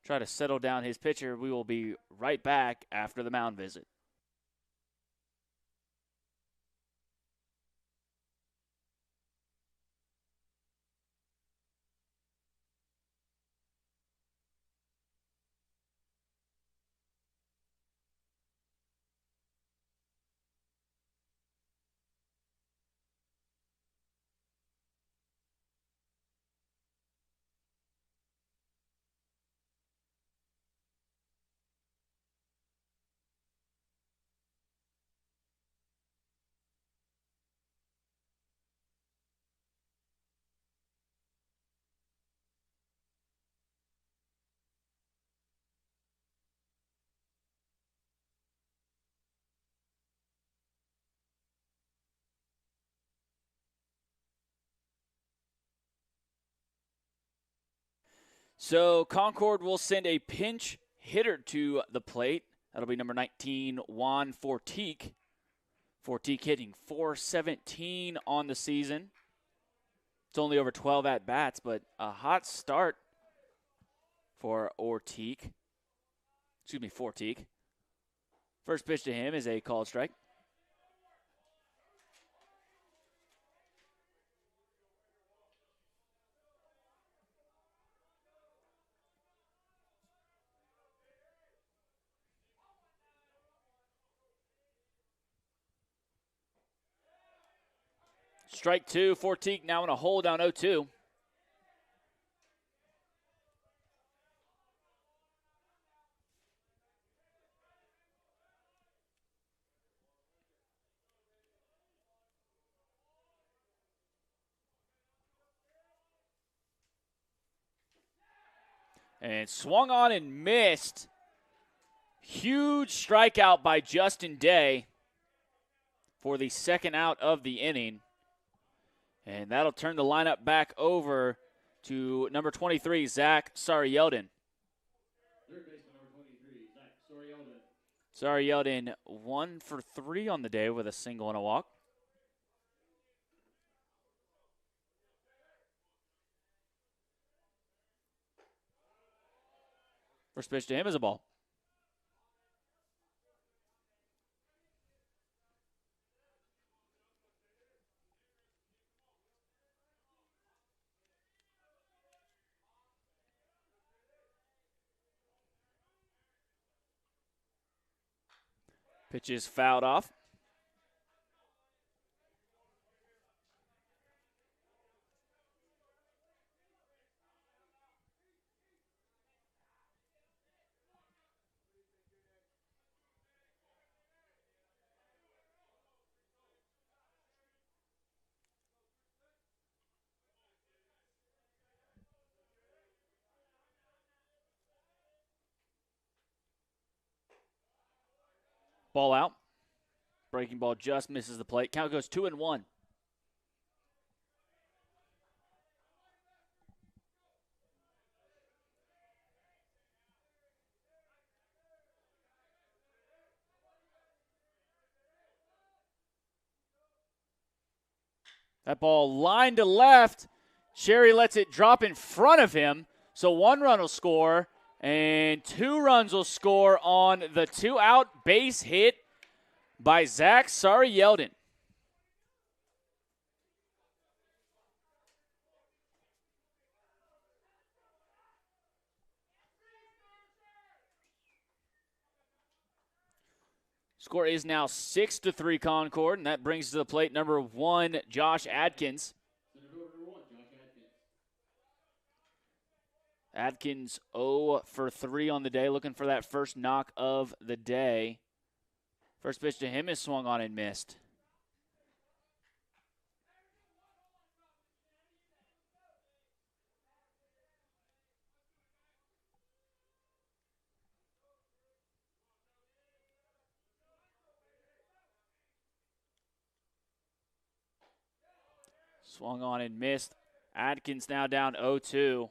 try to settle down his pitcher. We will be right back after the mound visit. So Concord will send a pinch hitter to the plate. That'll be number 19, Juan Fortique. Fortique hitting .417 on the season. It's only over 12 at-bats, but a hot start for Fortique. First pitch to him is a called strike. Strike two, Fortique now in a hole down 0-2. And swung on and missed. Huge strikeout by Justin Day for the second out of the inning. And that'll turn the lineup back over to number 23, Zach Saryeldin. Third baseman number 23, Zach Saryeldin. Saryeldin 1 for 3 on the day with a single and a walk. First pitch to him is a ball. Pitch is fouled off. Ball out. Breaking ball just misses the plate. Count goes 2-1. That ball lined to left. Sherry lets it drop in front of him. So 1 run will score, and 2 runs will score on the 2-out base hit by Zach Saryeldin. Score is now 6-3 Concord, and that brings to the plate number 1, Josh Adkins. Adkins 0 for 3 on the day, looking for that first knock of the day. First pitch to him is swung on and missed. Swung on and missed. Adkins now down 0-2.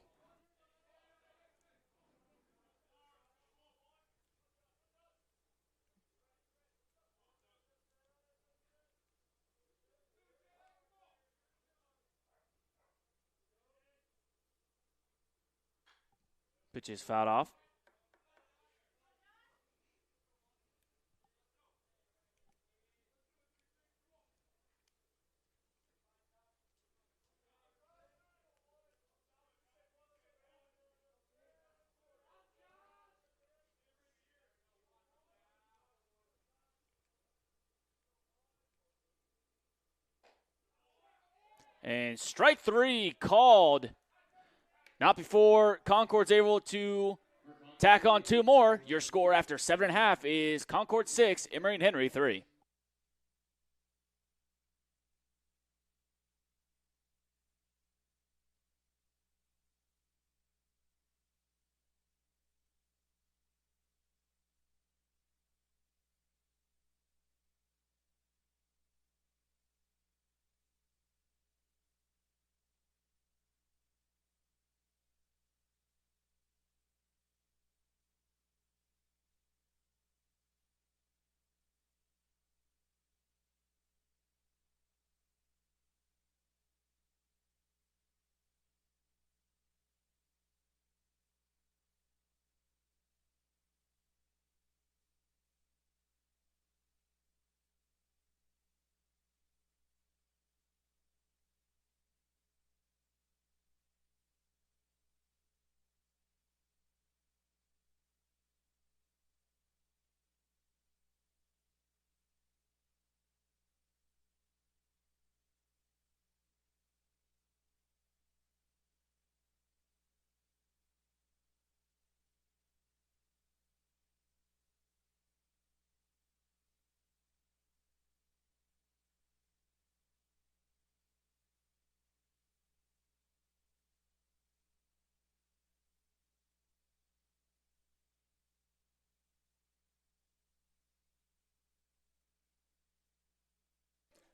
Pitch is fouled off. And strike three called. Not before Concord's able to tack on two more. Your score after 7.5 is Concord 6, Emory and Henry 3.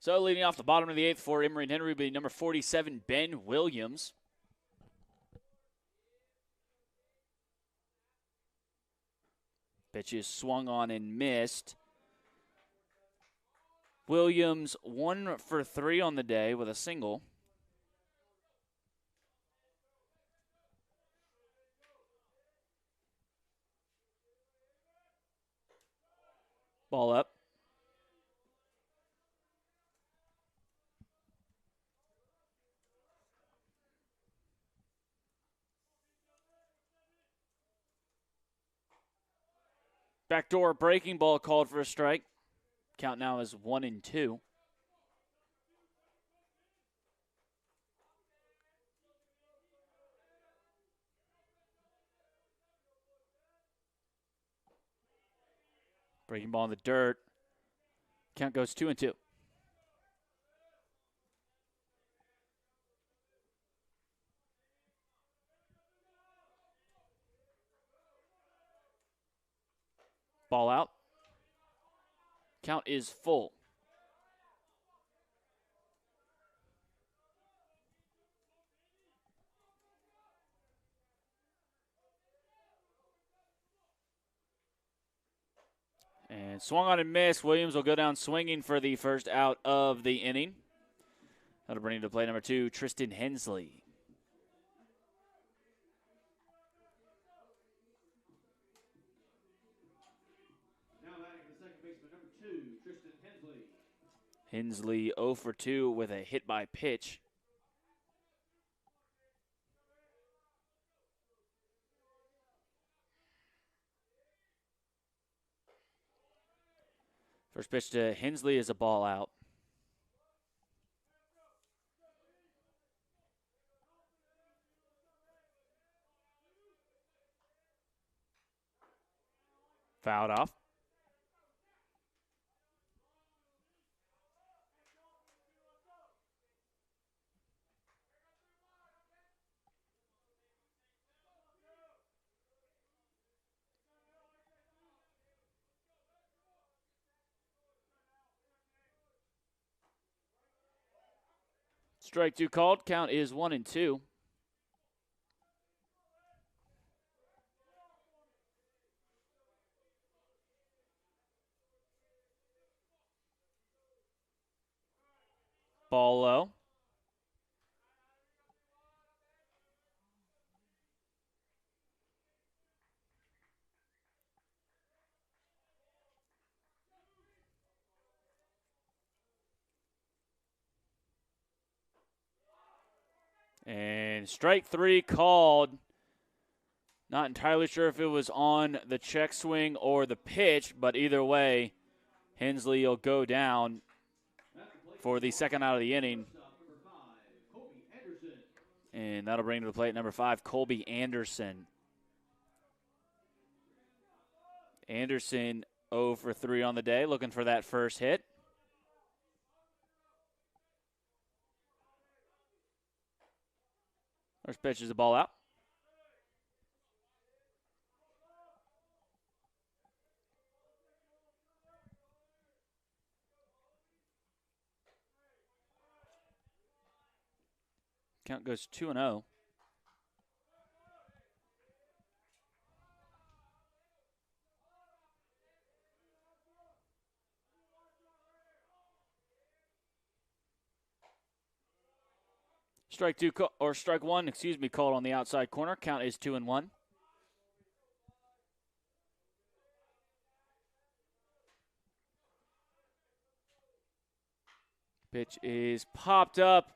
So leading off the bottom of the 8th for Emory and Henry will be number 47, Ben Williams. Pitch is swung on and missed. Williams 1 for 3 on the day with a single. Ball up. Backdoor breaking ball called for a strike. Count now is 1-2. Breaking ball in the dirt. Count goes 2-2. Ball out. Count is full. And swung on and missed. Williams will go down swinging for the first out of the inning. That'll bring into play number 2, Tristan Hensley. Now batting the second baseman, number 2, Tristan Hensley. Hensley 0 for 2 with a hit by pitch. First pitch to Hensley is a ball out. Fouled off. Strike 2 called. Count is 1-2. Ball low. And strike 3 called. Not entirely sure if it was on the check swing or the pitch, but either way, Hensley will go down for the second out of the inning. And that'll bring to the plate number 5, Colby Anderson. Anderson 0 for 3 on the day, looking for that first hit. First pitch is the ball out. Count goes 2-0. Strike 1, called on the outside corner. Count is 2-1. Pitch is popped up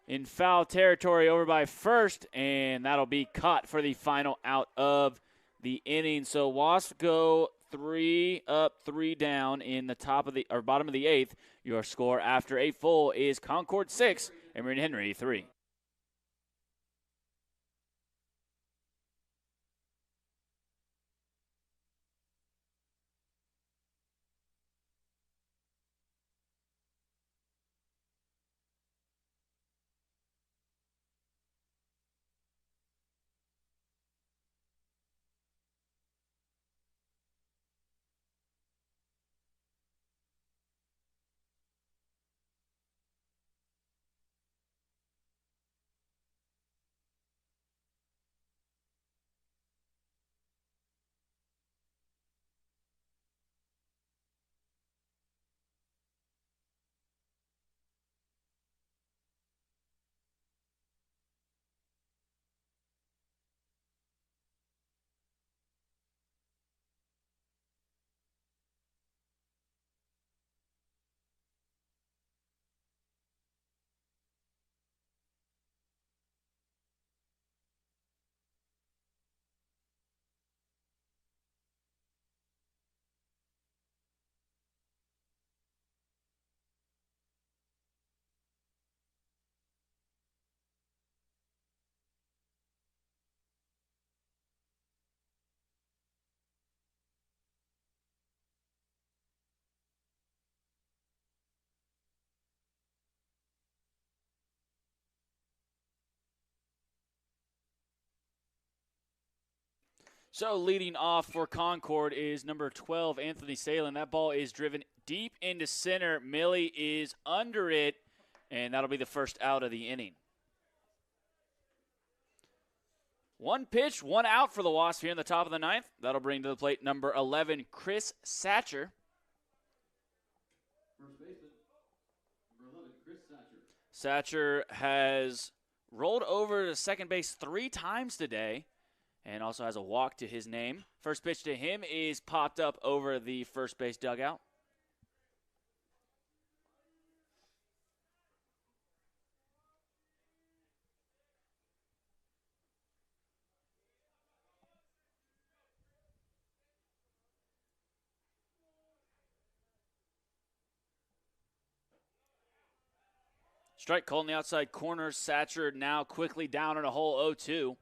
in foul territory over by first, and that'll be caught for the final out of the inning. So Wasps go 3 up, 3 down in the bottom of the 8th. Your score after 8 full is Concord 6 and Marine Henry 3. So leading off for Concord is number 12, Anthony Stalin. That ball is driven deep into center. Milly is under it, and that'll be the first out of the inning. 1 pitch, 1 out for the Wasps here in the top of the 9th. That'll bring to the plate number 11, Chris Satcher. First baseman, number 11, Chris Satcher. Satcher has rolled over to second base 3 times today and also has a walk to his name. First pitch to him is popped up over the first base dugout. Strike called in the outside corner. Satcher now quickly down in a hole 0-2.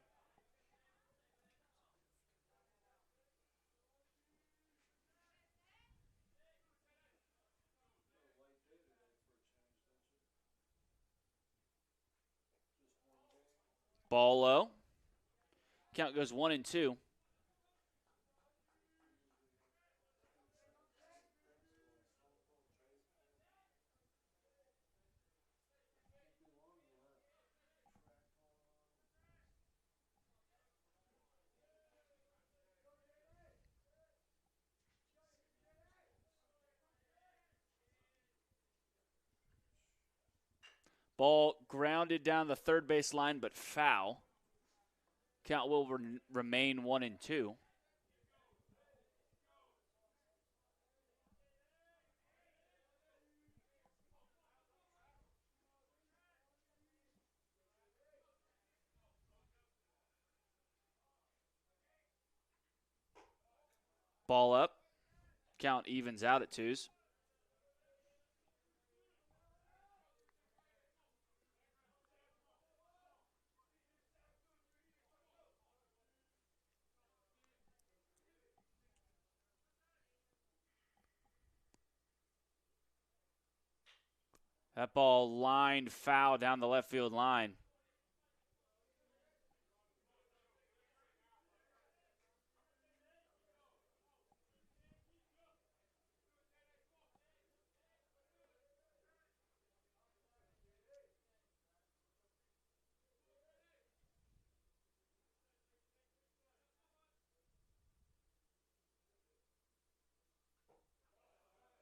Ball low. Count goes 1-2. Ball grounded down the third base line, but foul. Count will remain 1-2. Ball up. Count evens out at 2s. That ball lined foul down the left field line.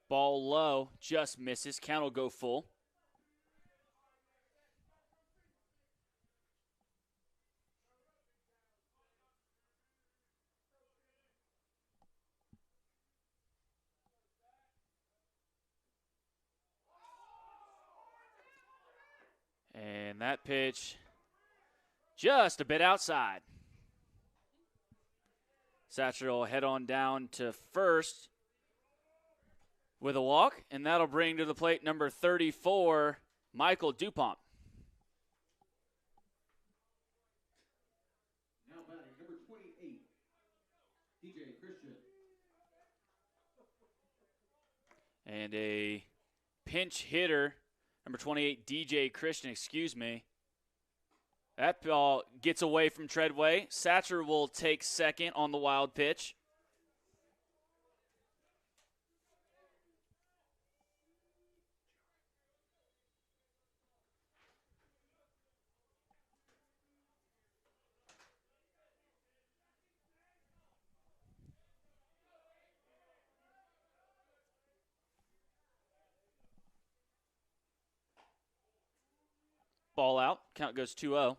Ball low, just misses. Count will go full. And that pitch just a bit outside. Satcher will head on down to first with a walk, and that'll bring to the plate number 34, Michael Dupont. Now batting number 28, DJ Christian. And a pinch hitter, number 28, DJ Christian, That ball gets away from Treadway. Satcher will take second on the wild pitch. Ball out. Count goes 2-0.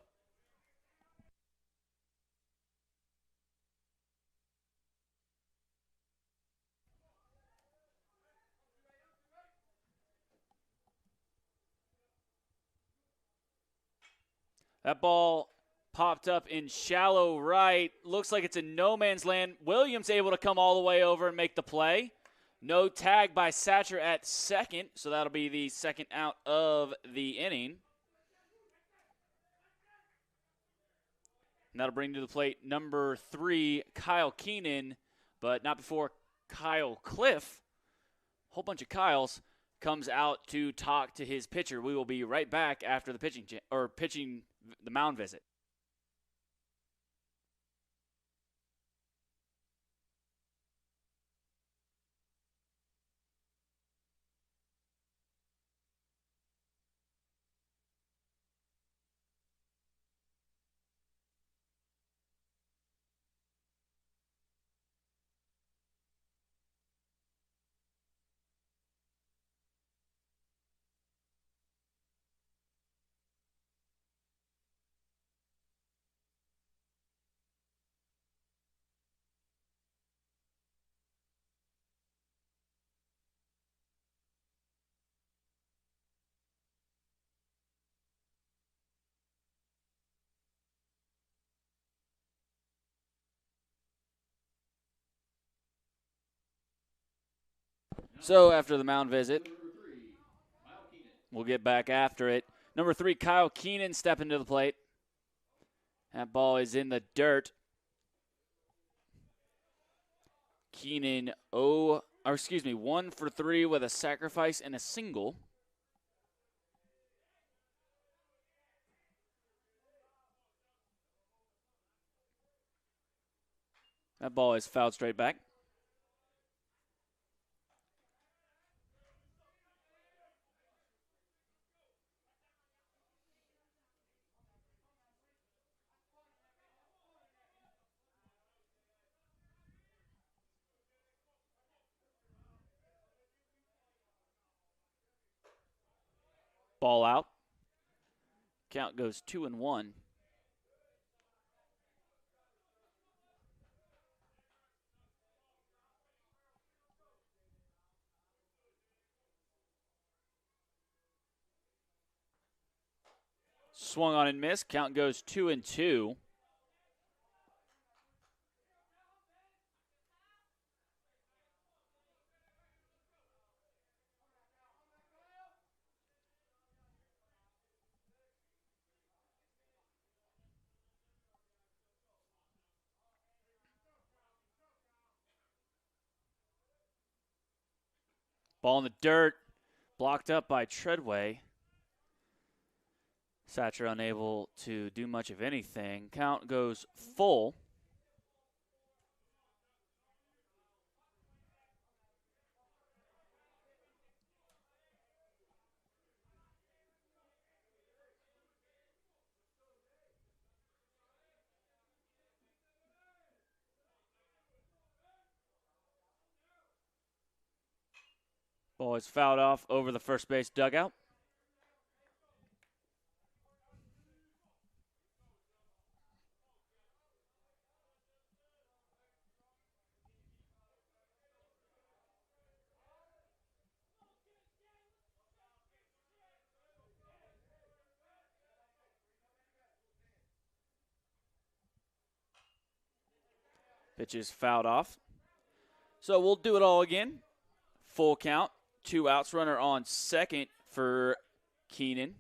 That ball popped up in shallow right. Looks like it's in no man's land. Williams able to come all the way over and make the play. No tag by Satcher at second, so that'll be the second out of the inning. And that'll bring to the plate number 3, Kyle Keenan, but not before Kyle Cliff. Whole bunch of Kyles comes out to talk to his pitcher. We will be right back after the pitching the mound visit. So after the mound visit, we'll get back after it. Number 3, Kyle Keenan stepping to the plate. That ball is in the dirt. Keenan 1 for 3 with a sacrifice and a single. That ball is fouled straight back. Ball out. Count goes 2-1. Swung on and missed. Count goes 2-2. Ball in the dirt. Blocked up by Treadway. Satcher unable to do much of anything. Count goes full. Ball is fouled off over the first base dugout. Pitch is fouled off. So we'll do it all again. Full count. 2 outs. Runner on second for Keenan.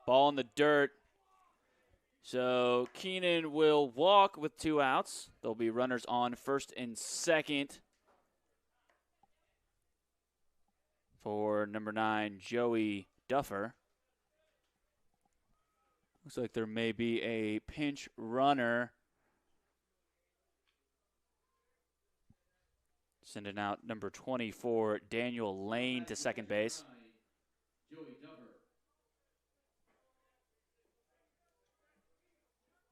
Ball in the dirt. So Keenan will walk with 2 outs. There'll be runners on first and second for number 9, Joey Duffer. Looks like there may be a pinch runner. Sending out number 24, Daniel Lane, to second base. Joey Duffer.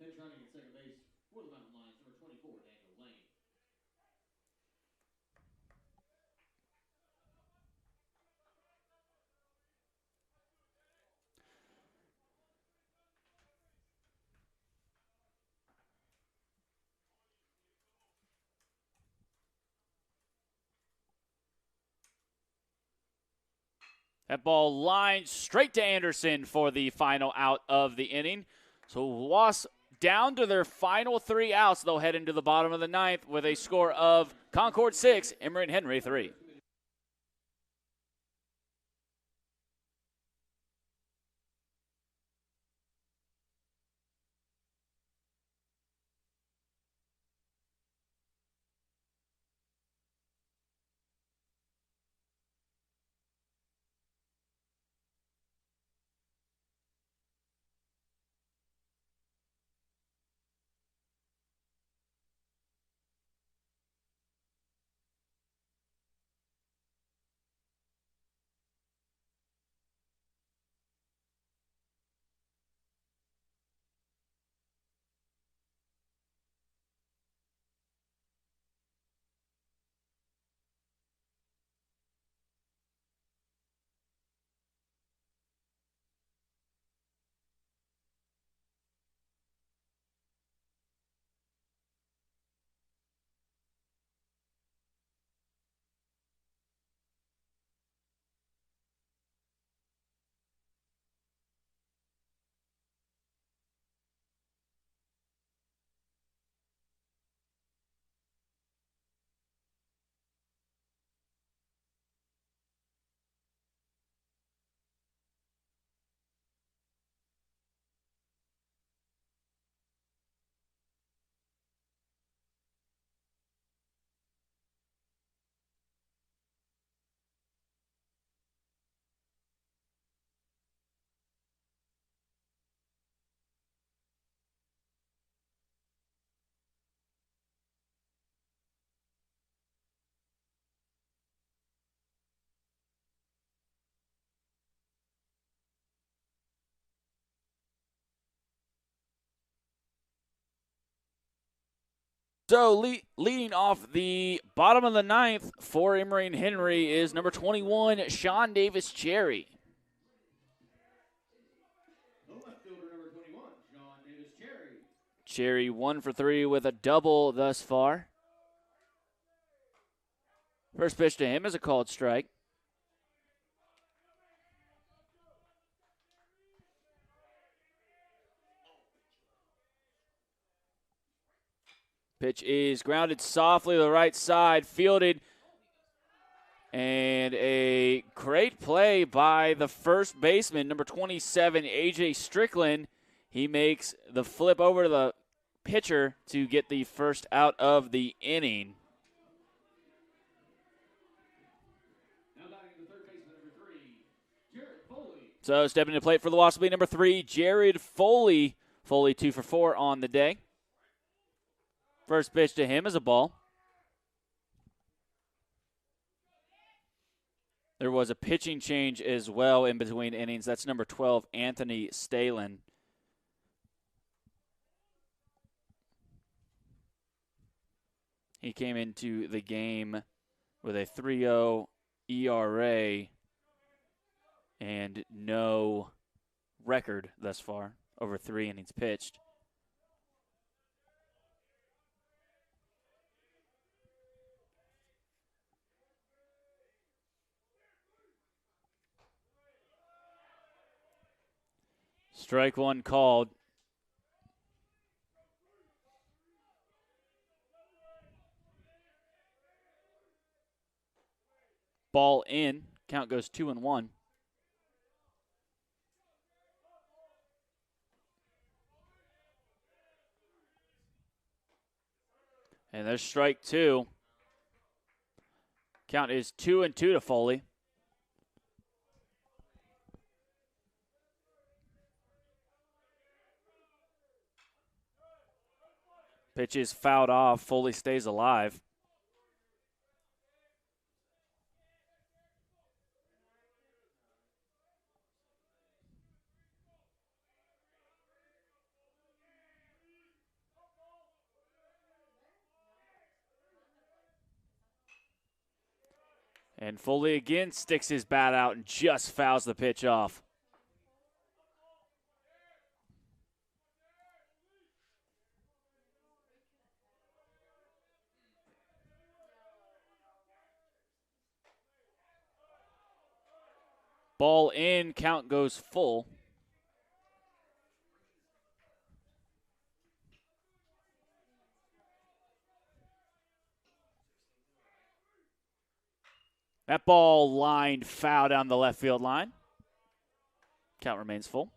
Pinch running at second base for the Mountain Lions, number 24, Daniel Lane. That ball lined straight to Anderson for the final out of the inning. So Wasp down to their final 3 outs. They'll head into the bottom of the 9th with a score of Concord 6, Emory and Henry 3. So leading off the bottom of the ninth for Emory and Henry is number 21, Sean Davis Cherry. The left fielder, number 21, Sean Davis Cherry. Cherry 1 for 3 with a double thus far. First pitch to him is a called strike. Pitch is grounded softly to the right side, fielded. And a great play by the first baseman, number 27, A.J. Strickland. He makes the flip over to the pitcher to get the first out of the inning. Now batting the third baseman, number 3, Jared Foley. So stepping to the plate for the Wasps will be number 3, Jared Foley. Foley 2 for 4 on the day. First pitch to him is a ball. There was a pitching change as well in between innings. That's number 12, Anthony Stalin. He came into the game with a 3.0 ERA and no record thus far over 3 innings pitched. Strike one called. Ball in. Count goes 2-1. And there's strike 2. Count is 2-2 to Foley. Pitch is fouled off. Foley stays alive. And Foley again sticks his bat out and just fouls the pitch off. Ball in, count goes full. That ball lined foul down the left field line. Count remains full.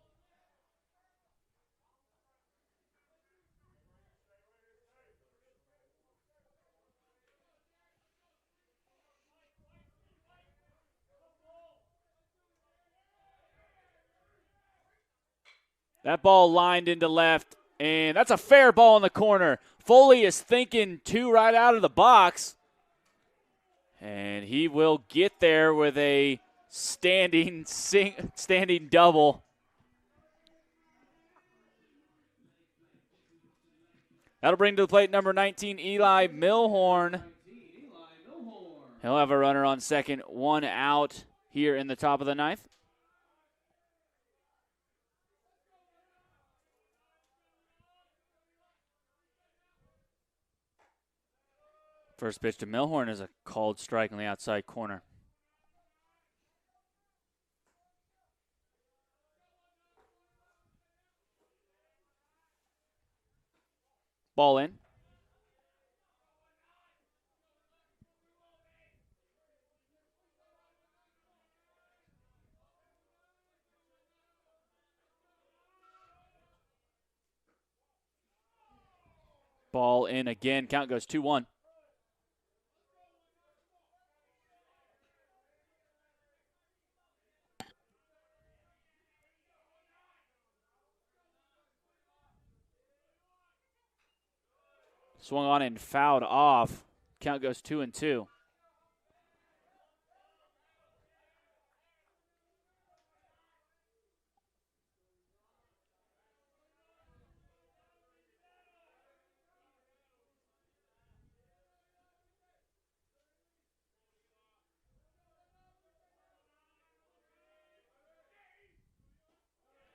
That ball lined into left, and that's a fair ball in the corner. Foley is thinking 2 right out of the box, and he will get there with a standing double. That'll bring to the plate number 19, Eli Milhorn. He'll have a runner on second, 1 out here in the top of the ninth. First pitch to Milhorn is a called strike on the outside corner. Ball in. Ball in again. Count goes 2-1. Swung on and fouled off. Count goes 2-2.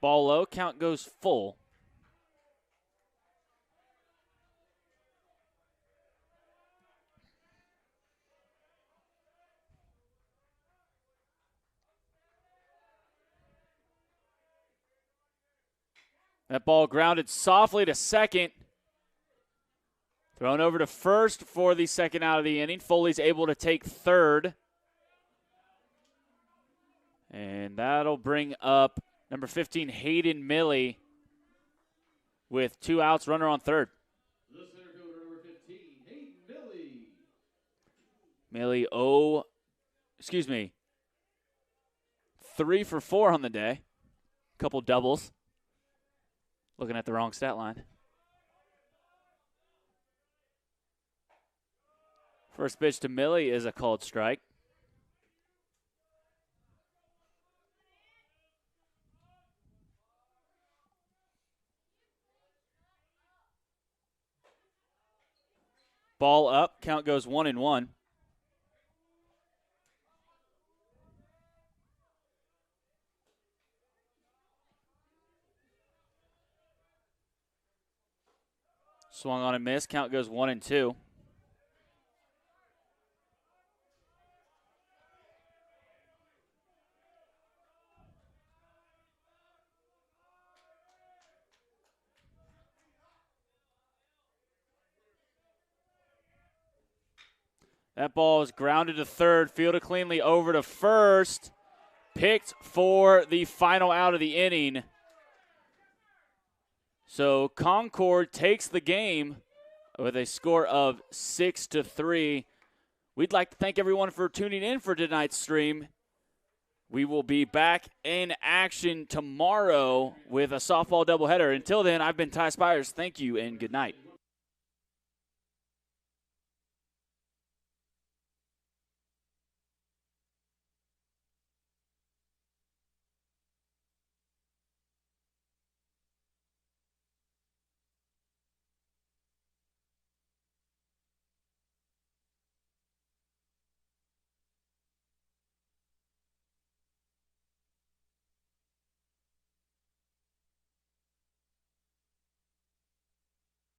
Ball low, count goes full. That ball grounded softly to second. Thrown over to first for the second out of the inning. Foley's able to take third. And that'll bring up number 15, Hayden Milly, with 2 outs, runner on third. The center fielder, number 15, Hayden Milly. Milly, 3 for 4 on the day. Couple doubles. Looking at the wrong stat line. First pitch to Milly is a called strike. Ball up, count goes 1-1. Swung on and missed, count goes 1-2. That ball is grounded to third, fielded cleanly over to first. Picked for the final out of the inning. So Concord takes the game with a score of 6-3. We'd like to thank everyone for tuning in for tonight's stream. We will be back in action tomorrow with a softball doubleheader. Until then, I've been Ty Spires. Thank you and good night.